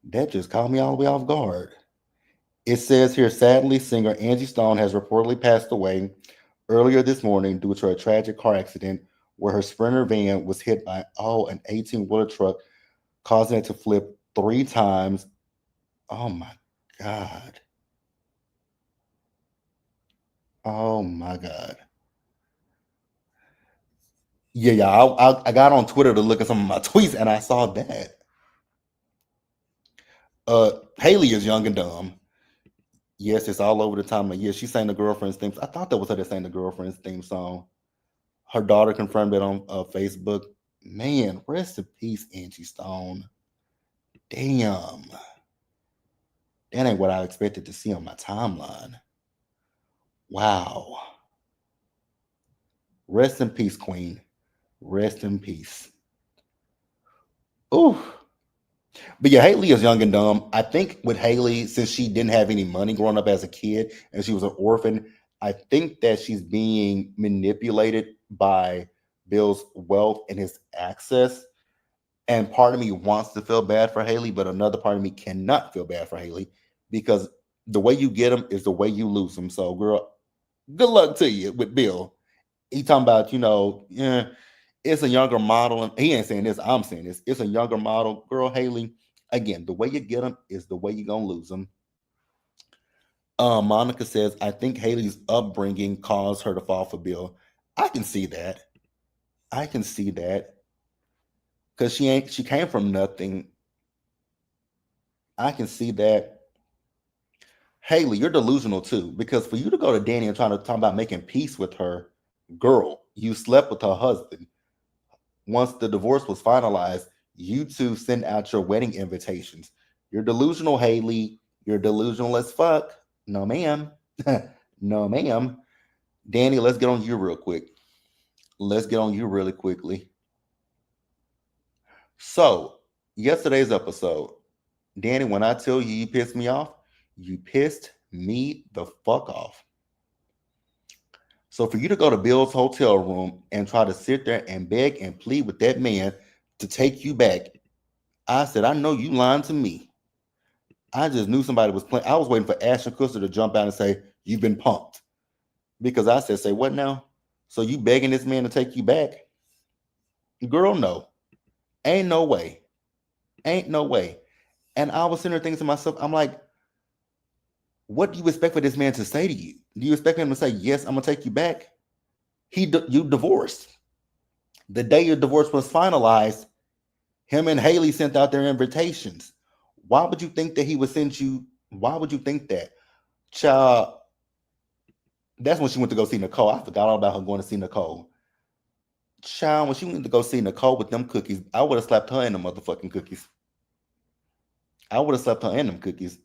That just caught me all the way off guard. It says here, sadly, singer Angie Stone has reportedly passed away earlier this morning due to a tragic car accident where her Sprinter van was hit by an 18-wheeler truck, causing it to flip 3 times. Oh my God. Oh my God. Yeah. I got on Twitter to look at some of my tweets and I saw that. Haley is young and dumb. Yes, it's all over the time. Yeah, she sang the Girlfriend's theme. I thought that was her that sang the Girlfriend's theme song. Her daughter confirmed it on Facebook. Man, rest in peace, Angie Stone. Damn. That ain't what I expected to see on my timeline. Wow. Rest in peace, Queen. Rest in peace. Ooh. But yeah, Haley is young and dumb. I think with Haley, since she didn't have any money growing up as a kid and she was an orphan, I think that she's being manipulated by Bill's wealth and his access. And part of me wants to feel bad for Haley, but another part of me cannot feel bad for Haley because the way you get them is the way you lose them. So, girl, good luck to you with Bill. He talking about, yeah, it's a younger model. And he ain't saying this, I'm saying this. It's a younger model. Girl, Haley, again, the way you get them is the way you're going to lose them. Monica says, I think Haley's upbringing caused her to fall for Bill. I can see that. I can see that. Because she came from nothing. I can see that. Haley, you're delusional too. Because for you to go to Danny and try to talk about making peace with her, girl, you slept with her husband. Once the divorce was finalized, you two sent out your wedding invitations. You're delusional, Haley. You're delusional as fuck. No, ma'am. No, ma'am. Danny, let's get on you real quick. Let's get on you really quickly. So, yesterday's episode, Danny, when I tell you pissed me off, you pissed me the fuck off. So, for you to go to Bill's hotel room and try to sit there and beg and plead with that man to take you back, I said, I know you lying to me. I just knew somebody was playing. I was waiting for Ashton Kutcher to jump out and say, you've been pumped. Because I said, say what now? So you begging this man to take you back? Girl, no. Ain't no way. Ain't no way. And I was sitting there thinking to myself, I'm like, what do you expect for this man to say to you? Do you expect him to say, yes, I'm going to take you back? You divorced. The day your divorce was finalized, him and Haley sent out their invitations. Why would you think that he would send you? Why would you think that? Child, that's when she went to go see Nicole. I forgot all about her going to see Nicole. Child, when she went to go see Nicole with them cookies, I would have slapped her in the motherfucking cookies. I would have slapped her in them cookies.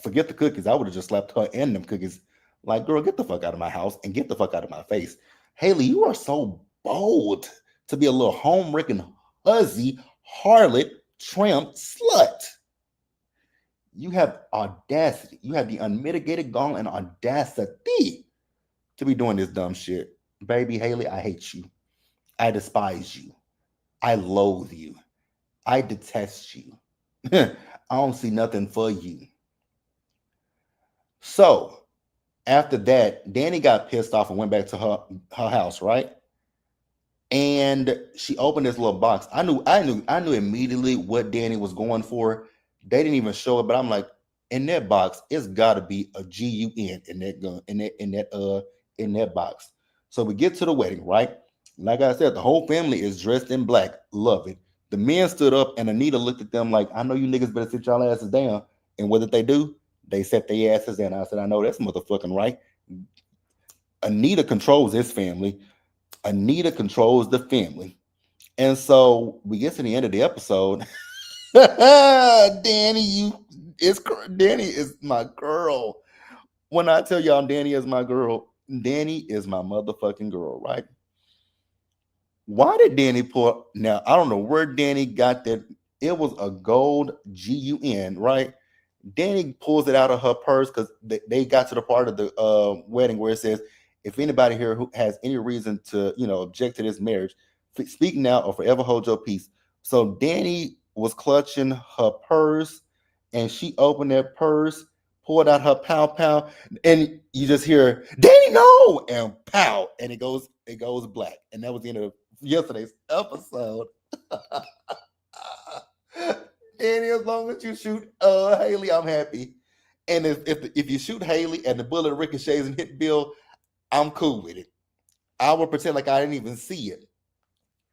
Forget the cookies. I would have just slapped her in them cookies. Like, girl, get the fuck out of my house and get the fuck out of my face. Haley, you are so bold to be a little home-wrecking, huzzy, harlot, tramp, slut. You have audacity. You have the unmitigated gall and audacity to be doing this dumb shit. Baby Haley, I hate you. I despise you. I loathe you. I detest you. I don't see nothing for you. So after that, Danny got pissed off and went back to her house, right? And she opened this little box. I knew immediately what Danny was going for. They didn't even show it, but I'm like, in that box, it's gotta be a GUN in that gun, in that box. So we get to the wedding, right? Like I said, the whole family is dressed in black. Love it. The men stood up and Anita looked at them like, I know you niggas better sit y'all asses down. And what did they do? They set their asses down. I said, I know that's motherfucking right. Anita controls this family. Anita controls the family. And so we get to the end of the episode. Danny is my girl. When I tell y'all Danny is my girl, Danny is my motherfucking girl, right? Why did Danny pull? Now, I don't know where Danny got that. It was a gold GUN, right? Danny pulls it out of her purse because they got to the part of the wedding where it says, if anybody here who has any reason to, object to this marriage, speak now or forever hold your peace. So Danny was clutching her purse and she opened that purse, pulled out her pow pow, and you just hear, Danny, no! And pow, and it goes black. And that was the end of yesterday's episode. Danny, as long as you shoot Haley, I'm happy. And if you shoot Haley and the bullet ricochets and hit Bill, I'm cool with it. I will pretend like I didn't even see it.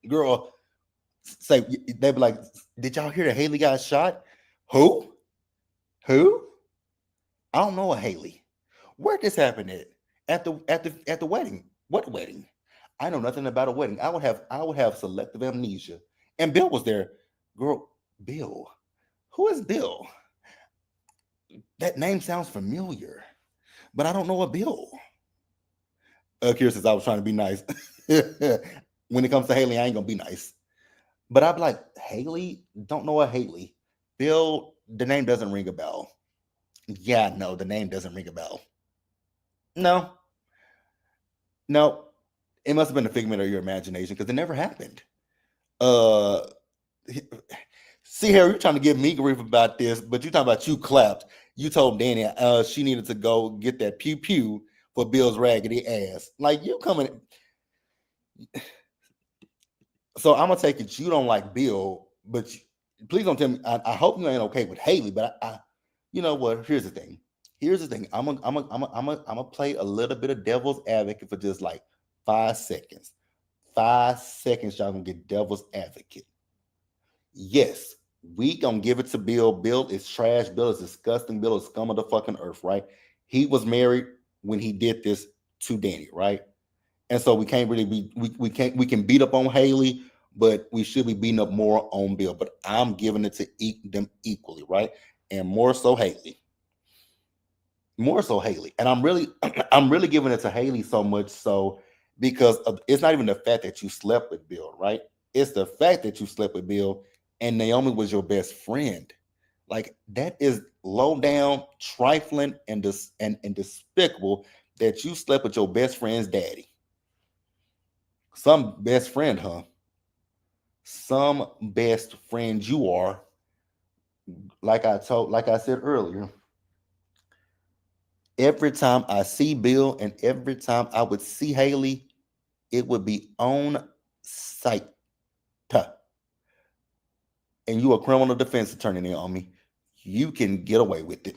Girl, say they be like, did y'all hear that Haley got shot? Who? I don't know a Haley. Where this happened at? At the wedding. What wedding? I know nothing about a wedding. I would have selective amnesia. And Bill was there. Girl, Bill. Who is Bill? That name sounds familiar, but I don't know a Bill. Kira says I was trying to be nice. When it comes to Haley, I ain't gonna be nice. But I'd be like, Haley, don't know a Haley. Bill, the name doesn't ring a bell. Yeah, no, the name doesn't ring a bell. No, no, it must have been a figment of your imagination because it never happened. Uh, see, Harry, you're trying to give me grief about this, but you talking about you clapped. You told Danny she needed to go get that pew pew for Bill's raggedy ass. Like you coming. So I'm gonna take it. You don't like Bill, but please don't tell me. I hope you ain't okay with Haley, but you know what? Here's the thing. Here's the thing. I'm gonna play a little bit of devil's advocate for just like 5 seconds. 5 seconds, y'all gonna get devil's advocate. Yes, we gonna give it to Bill. Bill is trash. Bill is disgusting. Bill is scum of the fucking earth, right? He was married when he did this to Danny, right? And so we can't really be we can beat up on Haley, but we should be beating up more on Bill. But I'm giving it to them equally, right? And more so Haley, and I'm really I'm really giving it to Haley so much so because it's not even the fact that you slept with Bill, right? It's the fact that you slept with Bill and Naomi was your best friend. Like that is low down, trifling, and despicable that you slept with your best friend's daddy. Some best friend, huh? Some best friend you are. Like I said earlier, every time I see Bill and every time I would see Haley, it would be on site. And you a criminal defense attorney there on me. You can get away with it.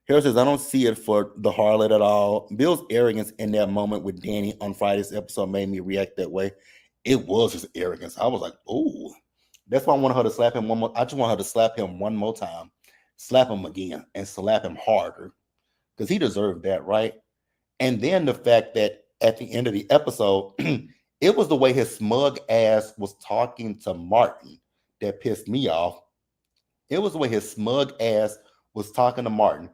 Harris says, I don't see it for the harlot at all. Bill's arrogance in that moment with Danny on Friday's episode made me react that way. It was just arrogance. I was like, oh, that's why I wanted her to slap him one more. I just want her to slap him one more time, slap him again, and slap him harder because he deserved that, right? And then the fact that at the end of the episode, it was the way his smug ass was talking to Martin that pissed me off. It was the way his smug ass was talking to Martin.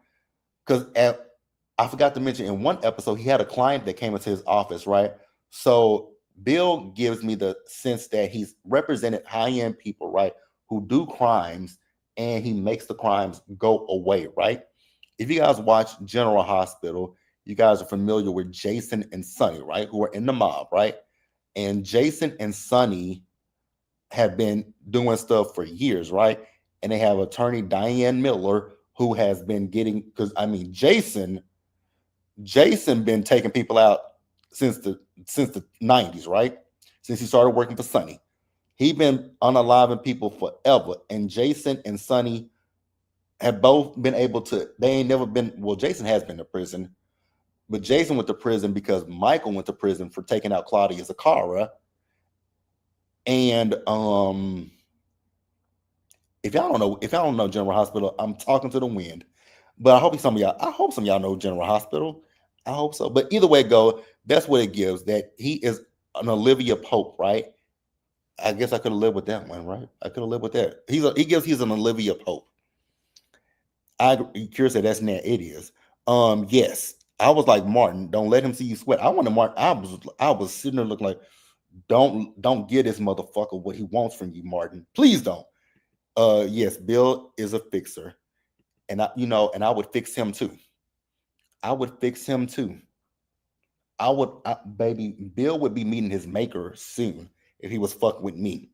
Because I forgot to mention in one episode, he had a client that came into his office, right? So Bill gives me the sense that he's represented high-end people, right, who do crimes and he makes the crimes go away, right? If you guys watch General Hospital, you guys are familiar with Jason and Sonny, right? Who are in the mob, right? And Jason and Sonny have been doing stuff for years, right? And they have attorney Diane Miller who has been getting because I mean Jason been taking people out since the 90s, right? Since he started working for Sonny. He been unaliving people forever. And Jason and Sonny have both been able to, they ain't never been, well, Jason has been to prison, but Jason went to prison because Michael went to prison for taking out Claudia Zakara. And if y'all don't know General Hospital, I'm talking to the wind. But I hope some of y'all know General Hospital. I hope so. But either way it go, that's what it gives. That he is an Olivia Pope, right? I guess I could have lived with that one, right? I could have lived with that. He's an Olivia Pope. Curious that that's not it is. Yes. I was like, Martin, don't let him see you sweat. I wanted Martin. I was sitting there looking like, don't get this motherfucker what he wants from you, Martin. Please don't. Yes, Bill is a fixer. And I would fix him too. I would fix him too. Baby, Bill would be meeting his maker soon if he was fucking with me.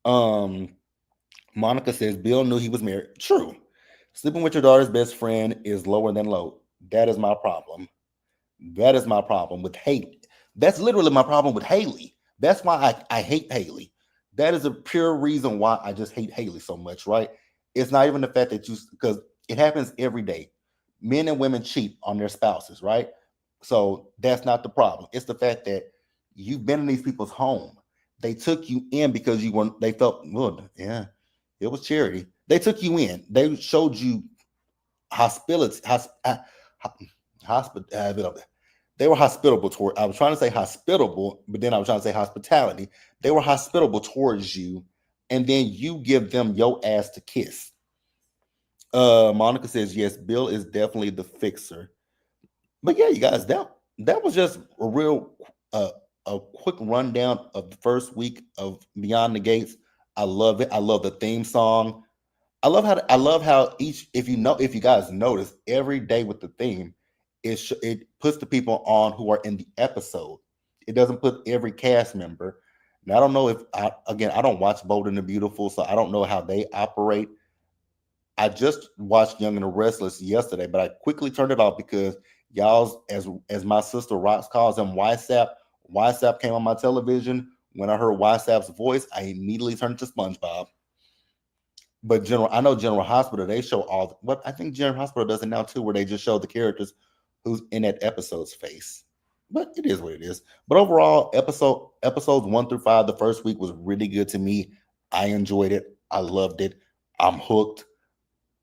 Um, Monica says Bill knew he was married. True. Sleeping with your daughter's best friend is lower than low. That is my problem. That is my problem with Haley. That's literally my problem with Haley. That's why I hate Haley. That is a pure reason why I just hate Haley so much, right? It's not even the fact that because it happens every day. Men and women cheat on their spouses, right? So that's not the problem. It's the fact that you've been in these people's home. They took you in because they felt good. Yeah, it was charity. They took you in. They showed you hospitality. They were hospitable toward. I was trying to say hospitable, but then I was trying to say hospitality. They were hospitable towards you, and then you give them your ass to kiss. Monica says yes. Bill is definitely the fixer. But yeah, you guys, that was just a real a quick rundown of the first week of Beyond the Gates. I love it. I love the theme song. I love how if you guys notice every day with the theme, it puts the people on who are in the episode. It doesn't put every cast member. And I don't know if I don't watch Bold and the Beautiful, so I don't know how they operate. I just watched Young and the Restless yesterday, but I quickly turned it off because y'all's as my sister Rox calls him WhatsApp. WhatsApp came on my television. When I heard WhatsApp's voice, I immediately turned to SpongeBob. But I know General Hospital, they show what I think General Hospital does it now too, where they just show the characters who's in that episode's face. But it is what it is. But overall, episodes 1 through 5, the first week was really good to me. I enjoyed it. I loved it. I'm hooked.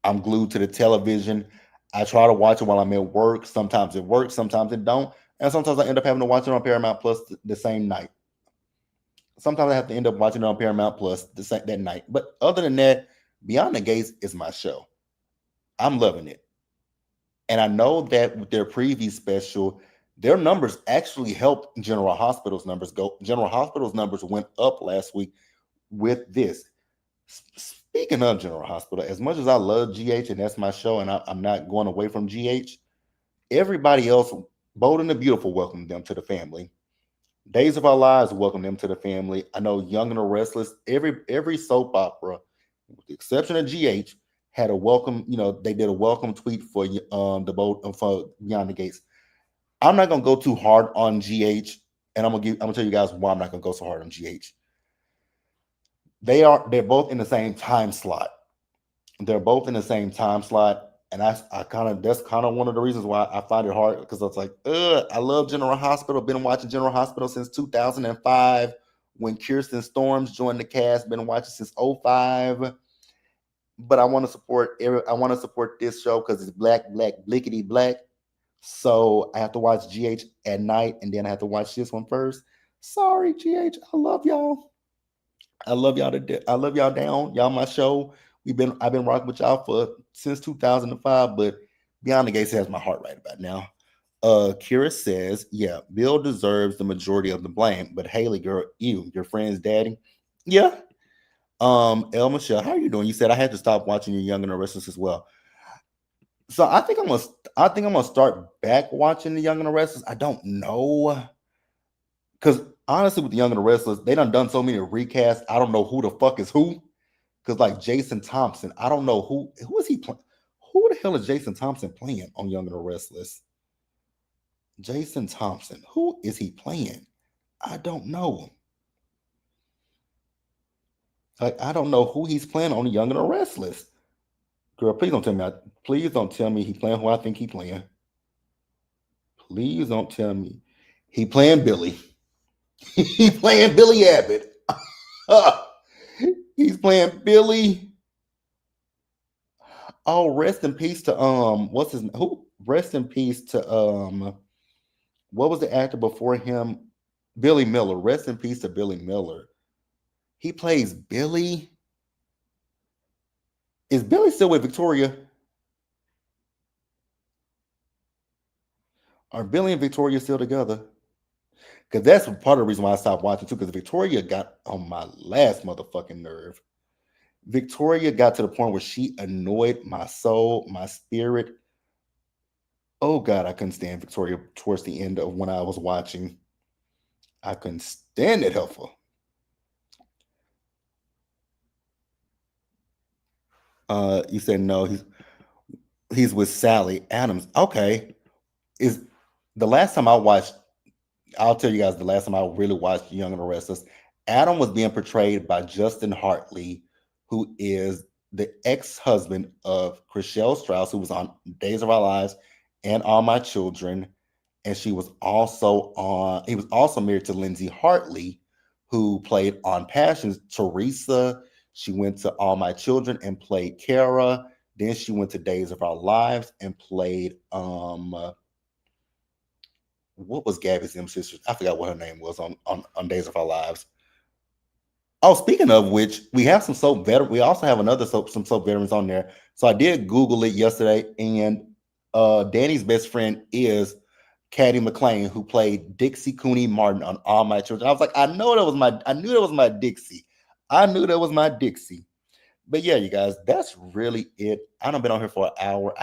I'm glued to the television. I try to watch it while I'm at work. Sometimes it works, sometimes it don't. And sometimes I end up having to watch it on Paramount Plus the same night. Sometimes I have to end up watching it on Paramount Plus that night. But other than that, Beyond the Gates is my show. I'm loving it. And I know that with their preview special, their numbers actually helped General Hospital's numbers go. General Hospital's numbers went up last week with this. Speaking of General Hospital, as much as I love GH and that's my show, and I'm not going away from GH, everybody else, Bold and the Beautiful, welcomed them to the family. Days of Our Lives welcomed them to the family. I know Young and the Restless, every soap opera, with the exception of GH, had a welcome. They did a welcome tweet for the Bold for Beyond the Gates. I'm not gonna go too hard on GH, and I'm gonna tell you guys why I'm not gonna go so hard on GH. They're both in the same time slot. They're both in the same time slot. And that's kind of one of the reasons why I find it hard, because I was like, I love General Hospital. Been watching General Hospital since 2005 when Kirsten Storms joined the cast. Been watching since '05. But I want to support this show because it's black, blickety black. So I have to watch GH at night, and then I have to watch this one first. Sorry, GH. I love y'all. I love y'all I love y'all down. Y'all my show. I've been rocking with y'all since 2005, but Beyond the Gates has my heart right about now. Kira says, yeah, Bill deserves the majority of the blame, but Haley, girl, your friend's daddy. Yeah. El Michelle, how are you doing? You said I had to stop watching your Young and the Restless as well. So I think I'm gonna start back watching the Young and the Restless. I don't know. Because honestly, with the Young and the Restless, they done so many recasts. I don't know who the fuck is who. Because like Jason Thompson, I don't know who is he playing. Who the hell is Jason Thompson playing on Young and the Restless? Jason Thompson, who is he playing? I don't know. Like I don't know who he's playing on Young and the Restless. Girl, please don't tell me. Please don't tell me he playing who I think he playing. Please don't tell me he playing Billy. He playing Billy Abbott. He's playing Billy. Oh, rest in peace to what's his who? Rest in peace to what was the actor before him? Billy Miller. Rest in peace to Billy Miller. He plays Billy. Is Billy still with Victoria? Are Billy and Victoria still together? Because that's part of the reason why I stopped watching too. Because Victoria got on my last motherfucking nerve. Victoria got to the point where she annoyed my soul, my spirit. Oh God, I couldn't stand Victoria towards the end of when I was watching. I couldn't stand it, helpful. You said no, he's with Sally Adams. Okay. Is the last time I watched, I'll tell you guys the last time I really watched Young and the Restless, Adam was being portrayed by Justin Hartley, who is the ex-husband of Chriselle Strauss, who was on Days of Our Lives and All My Children. And he was also married to Lindsay Hartley, who played on Passions Teresa. She went to All My Children and played Kara. Then she went to Days of Our Lives and played what was Gabby's M sister? I forgot what her name was on Days of Our Lives. Oh, speaking of which, we have some soap veterans. We also have some soap veterans on there. So I did Google it yesterday, and Danny's best friend is Caddy McLean, who played Dixie Cooney Martin on All My Children. I was like, I knew that was my Dixie. I knew that was my Dixie. But yeah, you guys, that's really it. I done been on here for an hour.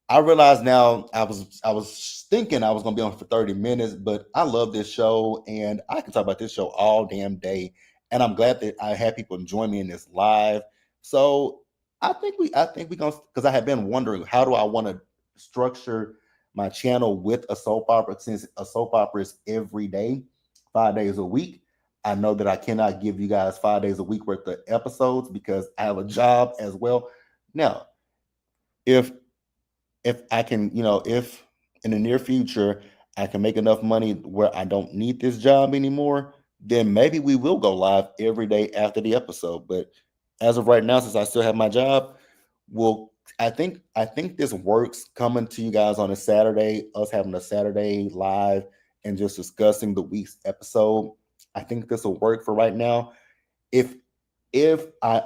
I realize now I was thinking I was gonna be on for 30 minutes, but I love this show and I can talk about this show all damn day. And I'm glad that I had people join me in this live. So I think we gonna, because I have been wondering how do I want to structure my channel with a soap opera, since a soap opera is every day, 5 days a week. I know that I cannot give you guys 5 days a week worth of episodes because I have a job as well. Now, if I can, if in the near future I can make enough money where I don't need this job anymore, then maybe we will go live every day after the episode. But as of right now, since I still have my job, well, I think this works coming to you guys on a Saturday, us having a Saturday live and just discussing the week's episode. I think this will work for right now. If if I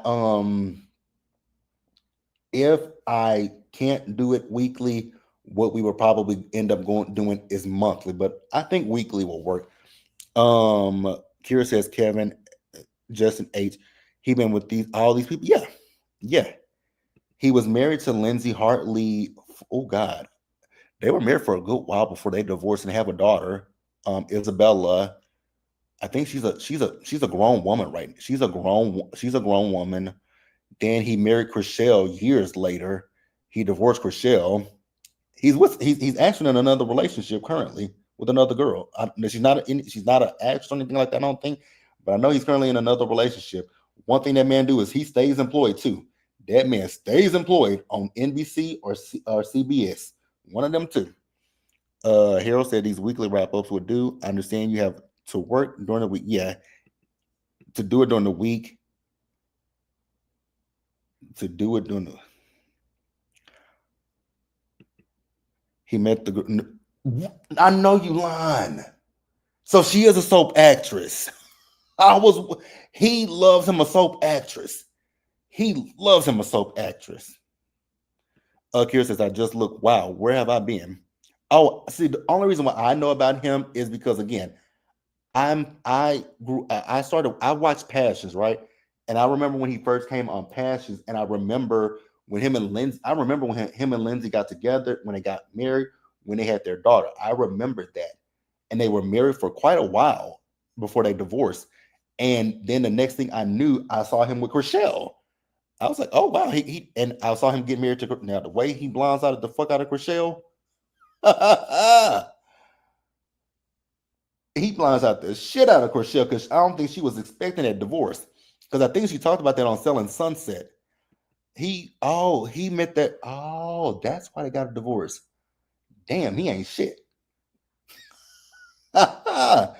if I can't do it weekly, what we will probably end up going doing is monthly, but I think weekly will work. Kira says Kevin, Justin H. He been with all these people. Yeah, yeah. He was married to Lindsay Hartley. Oh God, they were married for a good while before they divorced and have a daughter. Isabella. I think she's a grown woman, right? She's a grown woman. Then he married Chriselle years later. He divorced Chriselle. He's actually in another relationship currently with another girl. She's not an actress or anything like that. I don't think, but I know he's currently in another relationship. One thing that man do is he stays employed too. That man stays employed on NBC or CBS. One of them two. Harold said these weekly wrap ups would do. I understand you have to work during the week. Yeah, to do it during the week. To do it during the he met the girl. I know you lying. So she is a soap actress. I was. He loves him a soap actress. He loves him a soap actress. Kira says, "I just look. Wow, where have I been?" Oh, see, the only reason why I know about him is because again, I watched Passions, right? And I remember when he first came on Passions, and I remember when him and Lindsay. I remember when him and Lindsay got together, when they got married, when they had their daughter. I remembered that, and they were married for quite a while before they divorced. And then the next thing I knew, I saw him with Chriselle. I was like, oh wow, and I saw him get married to now the way he blindsided the fuck out of Chriselle. He blindsided the shit out of Chriselle because I don't think she was expecting that divorce. Because I think she talked about that on Selling Sunset. He meant that. Oh, that's why they got a divorce. Damn, he ain't shit. Oh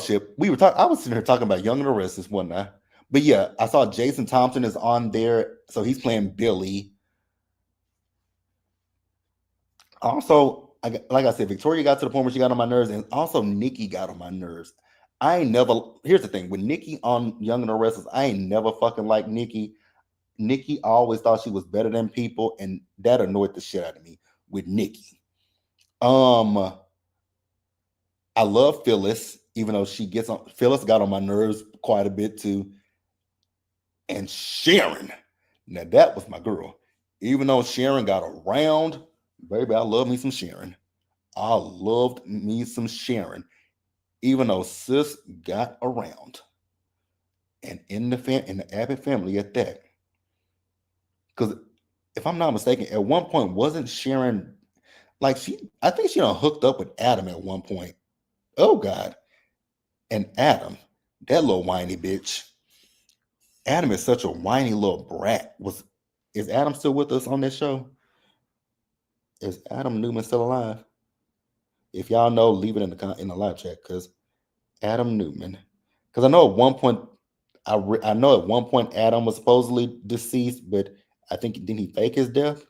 shit, we were talking. I was sitting here talking about Young and the Restless, wasn't I? But yeah, I saw Jason Thompson is on there, so he's playing Billy. Also, like I said, Victoria got to the point where she got on my nerves, and also Nikki got on my nerves. I ain't never. Here's the thing with Nikki on Young and the Restless, I ain't never fucking like Nikki. Nikki always thought she was better than people, and that annoyed the shit out of me with Nikki. Um, I love Phyllis, even though she gets on. Phyllis got on my nerves quite a bit too, and Sharon. Now that was my girl. Even though Sharon got around, baby, I love me some Sharon. I loved me some Sharon, even though sis got around, and in the Abbott family at that. Because if I'm not mistaken, at one point wasn't Sharon like she? I think she done hooked up with Adam at one point. Oh God, and Adam, that little whiny bitch. Adam is such a whiny little brat. Is Adam still with us on this show? Is Adam Newman still alive? If y'all know, leave it in the live chat. Because Adam Newman. Because I know at one point, I know at one point Adam was supposedly deceased, but I think didn't he fake his death?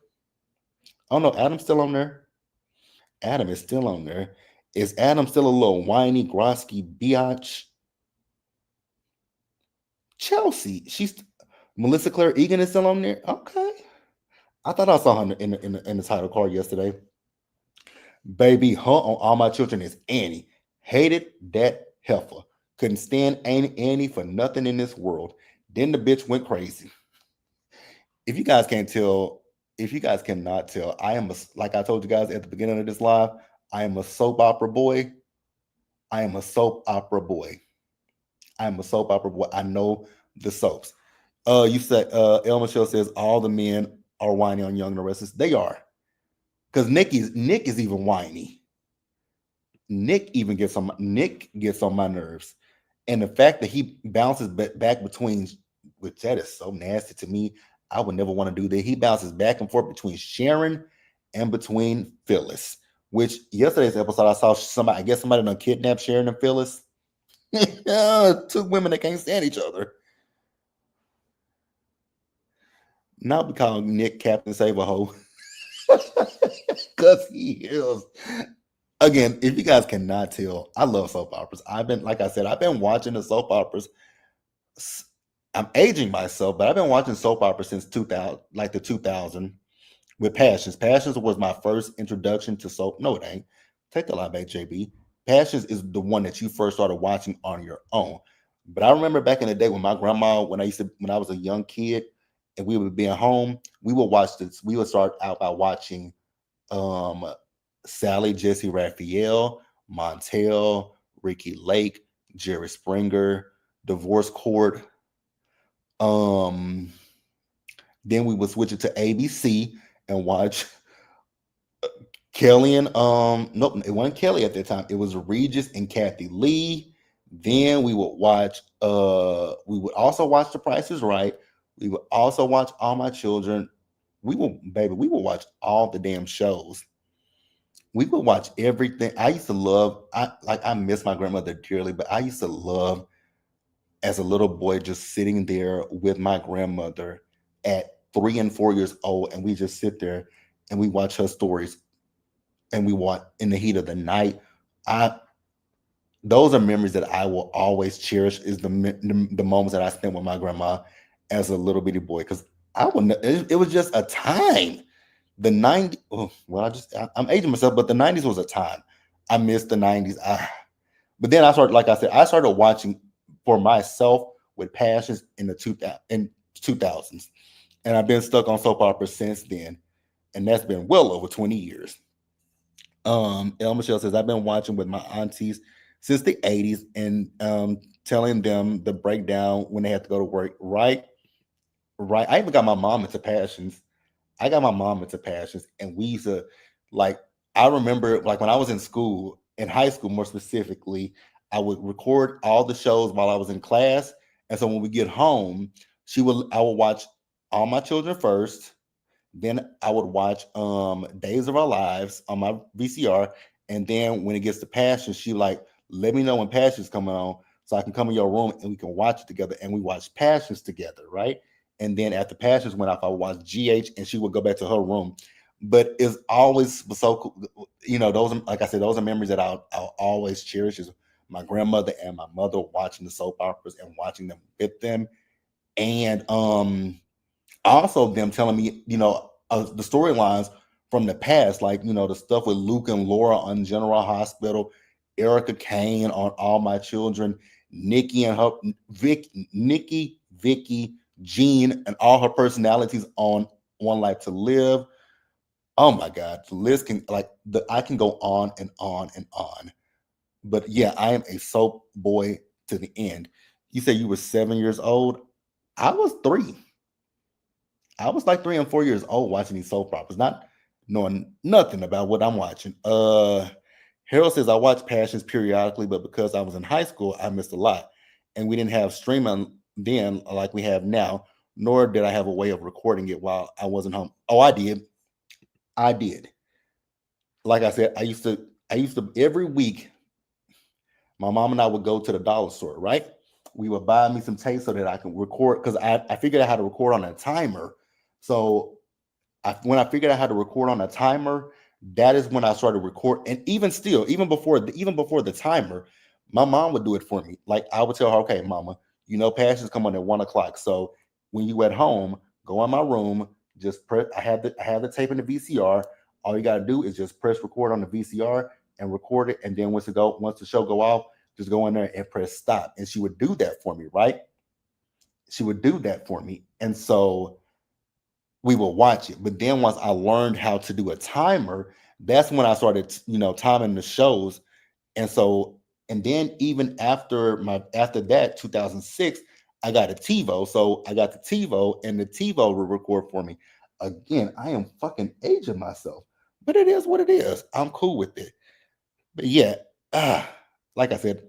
Oh no, Adam's still on there. Adam is still on there. Is Adam still a little whiny, grosky biatch? Chelsea, she's Melissa Claire Egan is still on there. Okay, I thought I saw her in the title card yesterday. Baby, her on All My Children is Annie. Hated that heifer. Couldn't stand Annie for nothing in this world. Then the bitch went crazy. If you guys can't tell, if you guys cannot tell, I am like I told you guys at the beginning of this live, I am a soap opera boy. I am a soap opera boy. I am a soap opera boy. I know the soaps. You said El Michelle says all the men are whiny on Young and the Restless. They are. Because Nick is even whiny. Nick gets on my nerves. And the fact that he bounces back between, which that is so nasty to me. I would never want to do that. He bounces back and forth between Sharon and between Phyllis. Which yesterday's episode I saw somebody, I guess somebody done kidnapped Sharon and Phyllis. Two women that can't stand each other. Not because Nick Captain Save a Hoe. Because he is. Again, if you guys cannot tell, I love soap operas. I've been, like I said, I've been watching the soap operas. I'm aging myself, but I've been watching soap operas since 2000, like the 2000 with Passions. Passions was my first introduction to soap. No, it ain't. Take the lie back, JB. Passions is the one that you first started watching on your own. But I remember back in the day when my grandma, when I was a young kid, and we would be at home, we would watch this. We would start out by watching um, Sally Jesse Raphael, Montel, Ricky Lake, Jerry Springer, Divorce Court. Um, then we would switch it to ABC and watch Kelly and nope, it wasn't Kelly at that time. It was Regis and Kathy Lee. Then we would also watch The Price is Right. We would also watch All My Children. We would watch all the damn shows. We would watch everything. I used to love I miss my grandmother dearly, but I used to love as a little boy just sitting there with my grandmother at 3 and 4 years old, and we just sit there and we watch her stories and we watch in the heat of the night. I Those are memories that I will always cherish. Is the moments that I spent with my grandma as a little bitty boy, because it was just a time. The 90s. Oh, well, I'm aging myself, but the 90s was a time. I miss the 90s. But then I started, like I said, I started watching for myself with passions in the 2000s, and I've been stuck on soap operas since then, and that's been well over 20 years. El Michelle says I've been watching with my aunties since the 80s and telling them the breakdown when they have to go to work. Right, right. I even got my mom into passions. I got my mom into passions, and we used to like. I remember like when I was in school, in high school more specifically, I would record all the shows while I was in class, and so when we get home, I would watch All My Children first. Then I would watch Days of Our Lives on my VCR, and then when it gets to Passion, she like let me know when Passion's coming on, so I can come in your room and we can watch it together. And we watch Passions together, right? And then after Passions went off, I would watch GH, and she would go back to her room. But it's always so cool, Those like I said, those are memories that I'll always cherish. Is my grandmother and my mother watching the soap operas and watching them with them, and also them telling me, the storylines from the past, like the stuff with Luke and Laura on General Hospital, Erica Kane on All My Children, Nikki and her Nikki, Vicky, Jean, and all her personalities on One Life to Live. Oh my God, the list can I can go on and on and on. But yeah, I am a soap boy to the end. You say you were 7 years old. I was three. I was like 3 and 4 years old watching these soap operas, not knowing nothing about what I'm watching. Harold says I watch Passions periodically, but because I was in high school, I missed a lot. And we didn't have streaming then like we have now, nor did I have a way of recording it while I wasn't home. Oh, I did. I did. Like I said, I used to every week, my mom and I would go to the dollar store, right? We would buy me some tapes so that I can record because I figured out how to record on a timer. So when I figured out how to record on a timer, that is when I started record. And even still, even before the timer, my mom would do it for me. Like I would tell her, "Okay, Mama, Passions come on at 1 o'clock. So when you at home, go in my room, just press. I have the tape in the VCR. All you gotta do is just press record on the VCR and record it. And then once the show go off, just go in there and press stop." And she would do that for me, right? She would do that for me, and so we will watch it. But then once I learned how to do a timer, that's when I started, timing the shows. And so, and then even after that, 2006, I got a TiVo. So I got the TiVo, and the TiVo will record for me. Again, I am fucking aging myself, but it is what it is. I'm cool with it. But yeah, ah, like I said,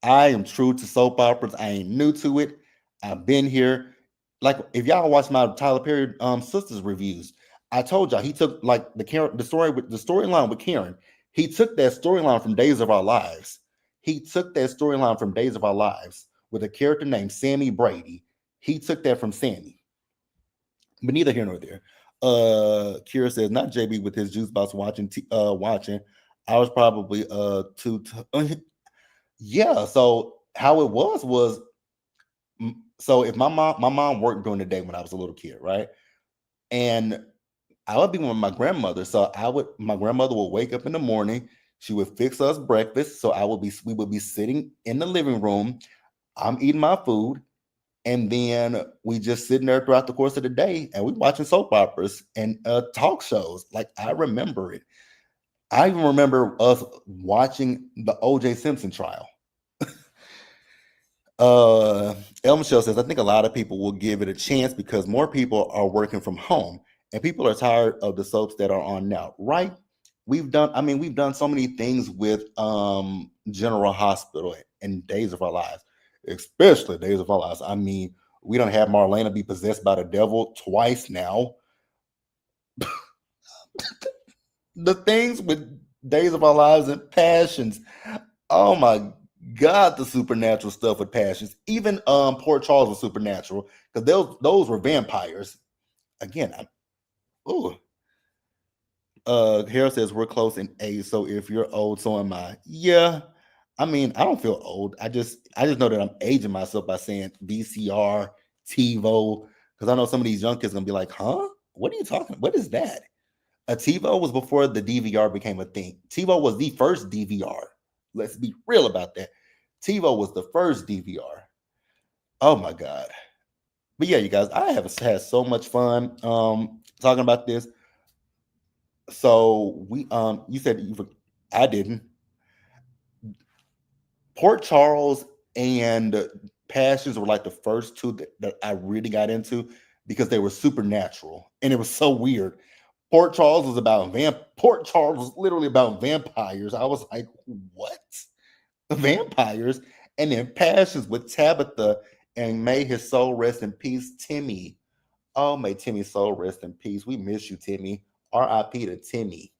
I am true to soap operas. I ain't new to it. I've been here. Like if y'all watch my Tyler Perry sisters reviews, I told y'all he took like the storyline with Karen. He took that storyline from Days of Our Lives. He took that storyline from Days of Our Lives with a character named Sammy Brady. He took that from Sammy. But neither here nor there. Kira says not JB with his juice box watching. I was probably yeah. So how it was so if my mom worked during the day when I was a little kid, right? And I would be with my grandmother. So my grandmother would wake up in the morning. She would fix us breakfast. So we would be sitting in the living room. I'm eating my food. And then we just sitting there throughout the course of the day and we watching soap operas and talk shows. Like I remember it. I even remember us watching the OJ Simpson trial. El Michelle says, I think a lot of people will give it a chance because more people are working from home and people are tired of the soaps that are on now, right? We've done so many things with General Hospital and Days of Our Lives, especially Days of Our Lives. I mean, we don't have Marlena be possessed by the devil twice now. The things with Days of Our Lives and Passions. Oh my God, the supernatural stuff with Passions. Even Port Charles was supernatural because those were vampires. Again, ooh. Harold says we're close in age, so if you're old, so am I. Yeah, I mean, I don't feel old. I just know that I'm aging myself by saying VCR, TiVo, because I know some of these young kids gonna be like, "Huh? What are you talking? What is that?" A TiVo was before the DVR became a thing. TiVo was the first DVR. Let's be real about that. TiVo was the first DVR. Oh my God. But yeah, you guys, I have had so much fun talking about this. So you said I didn't. Port Charles and Passions were like the first two that I really got into because they were supernatural and it was so weird. Port Charles was literally about vampires. I was like, what? Vampires? And then Passions with Tabitha and may his soul rest in peace, Timmy. Oh, may Timmy's soul rest in peace. We miss you, Timmy. R.I.P. to Timmy.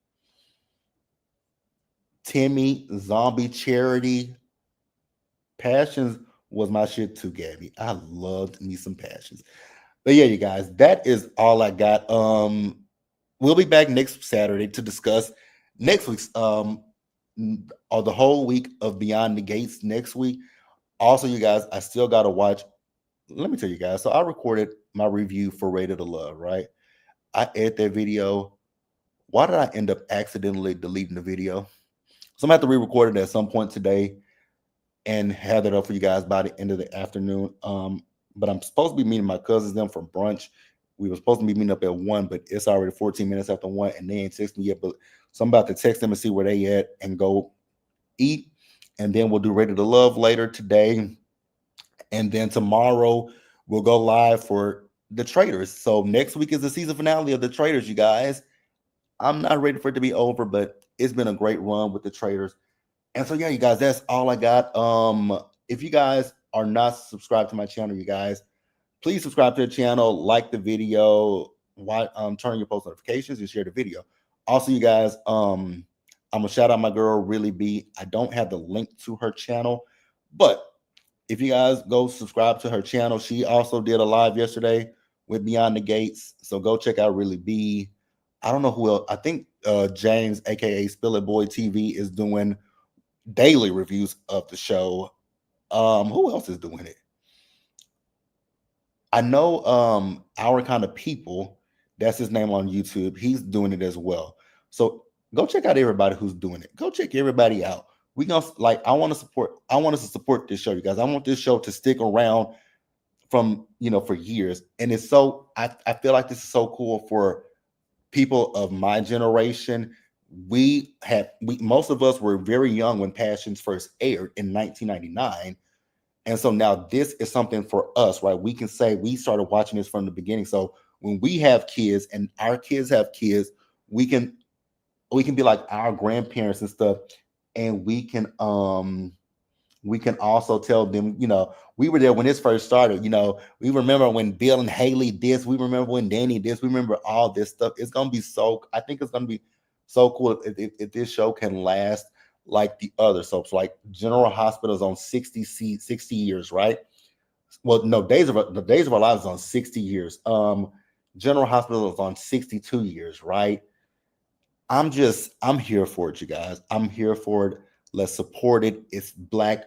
Timmy, Zombie Charity, Passions was my shit too, Gabby. I loved me some Passions. But yeah, you guys, that is all I got. We'll be back next Saturday to discuss next week's or the whole week of Beyond the Gates next week. Also, you guys, I still gotta watch. Let me tell you guys. So I recorded my review for Rated to Love, right? I edit that video. Why did I end up accidentally deleting the video? So I'm gonna have to re-record it at some point today and have that up for you guys by the end of the afternoon. But I'm supposed to be meeting my cousins them for brunch. We were supposed to be meeting up at 1, but it's already 14 minutes after 1, and they ain't texted me yet. But so I'm about to text them and see where they at and go eat. And then we'll do Ready to Love later today. And then tomorrow we'll go live for The Traitors. So next week is the season finale of The Traitors, you guys. I'm not ready for it to be over, but it's been a great run with The Traitors. And so yeah, you guys, that's all I got. If you guys are not subscribed to my channel, you guys, please subscribe to the channel, like the video, turn your post notifications and share the video. Also, you guys, I'm gonna shout out my girl Really B. I don't have the link to her channel, but if you guys go subscribe to her channel, she also did a live yesterday with Beyond the Gates. So go check out Really B. I don't know who else. I think James, aka Spill It Boy TV, is doing daily reviews of the show. Who else is doing it? I know Our Kind of People, that's his name on YouTube. He's doing it as well. So go check out everybody who's doing it. Go check everybody out. We gonna like I want us to support this show, you guys. I want this show to stick around from for years. And it's so I feel like this is so cool for people of my generation. We most of us were very young when Passions first aired in 1999. And so now this is something for us, right? We can say we started watching this from the beginning. So when we have kids and our kids have kids, we can we can be like our grandparents and stuff, and we can also tell them, we were there when this first started. We remember when Bill and Haley did. We remember when Danny did. We remember all this stuff. It's gonna be so. I think it's gonna be so cool if this show can last like the other soaps, like General Hospital's on 60 years, right? Well, no, the Days of Our Lives is on 60 years. General Hospital is on 62 years, right? I'm here for it, you guys. I'm here for it. Let's support it. It's black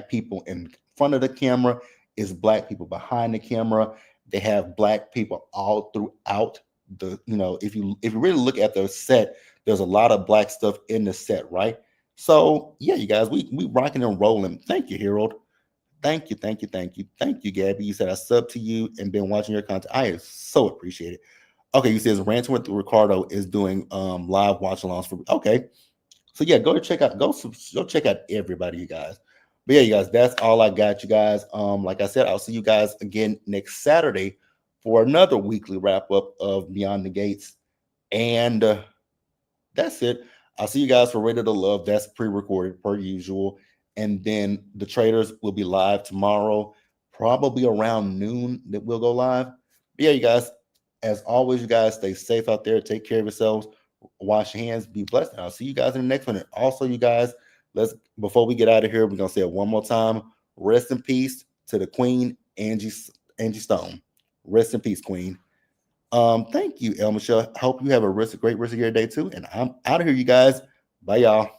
people in front of the camera, it's black people behind the camera. They have black people all throughout if you really look at the set, there's a lot of black stuff in the set, right? So yeah, you guys, we rocking and rolling. Thank you, Harold. Thank you, thank you, thank you, thank you, Gabby. You said I sub to you and been watching your content. I so appreciate it. Okay, you says Ranting with Ricardo is doing live watch alongs for. Okay, so yeah, go check out everybody, you guys. But yeah, you guys, that's all I got, you guys. Like I said, I'll see you guys again next Saturday for another weekly wrap up of Beyond the Gates, and that's it. I'll see you guys for Rated to Love. That's pre-recorded per usual. And then the traders will be live tomorrow, probably around noon that we'll go live. But yeah, you guys, as always, you guys stay safe out there. Take care of yourselves. Wash your hands. Be blessed. And I'll see you guys in the next one. And also, you guys, let's before we get out of here, we're gonna say it one more time. Rest in peace to the Queen, Angie Stone. Rest in peace, Queen. Thank you, El Michelle. Hope you have a great rest of your day too. And I'm out of here, you guys. Bye, y'all.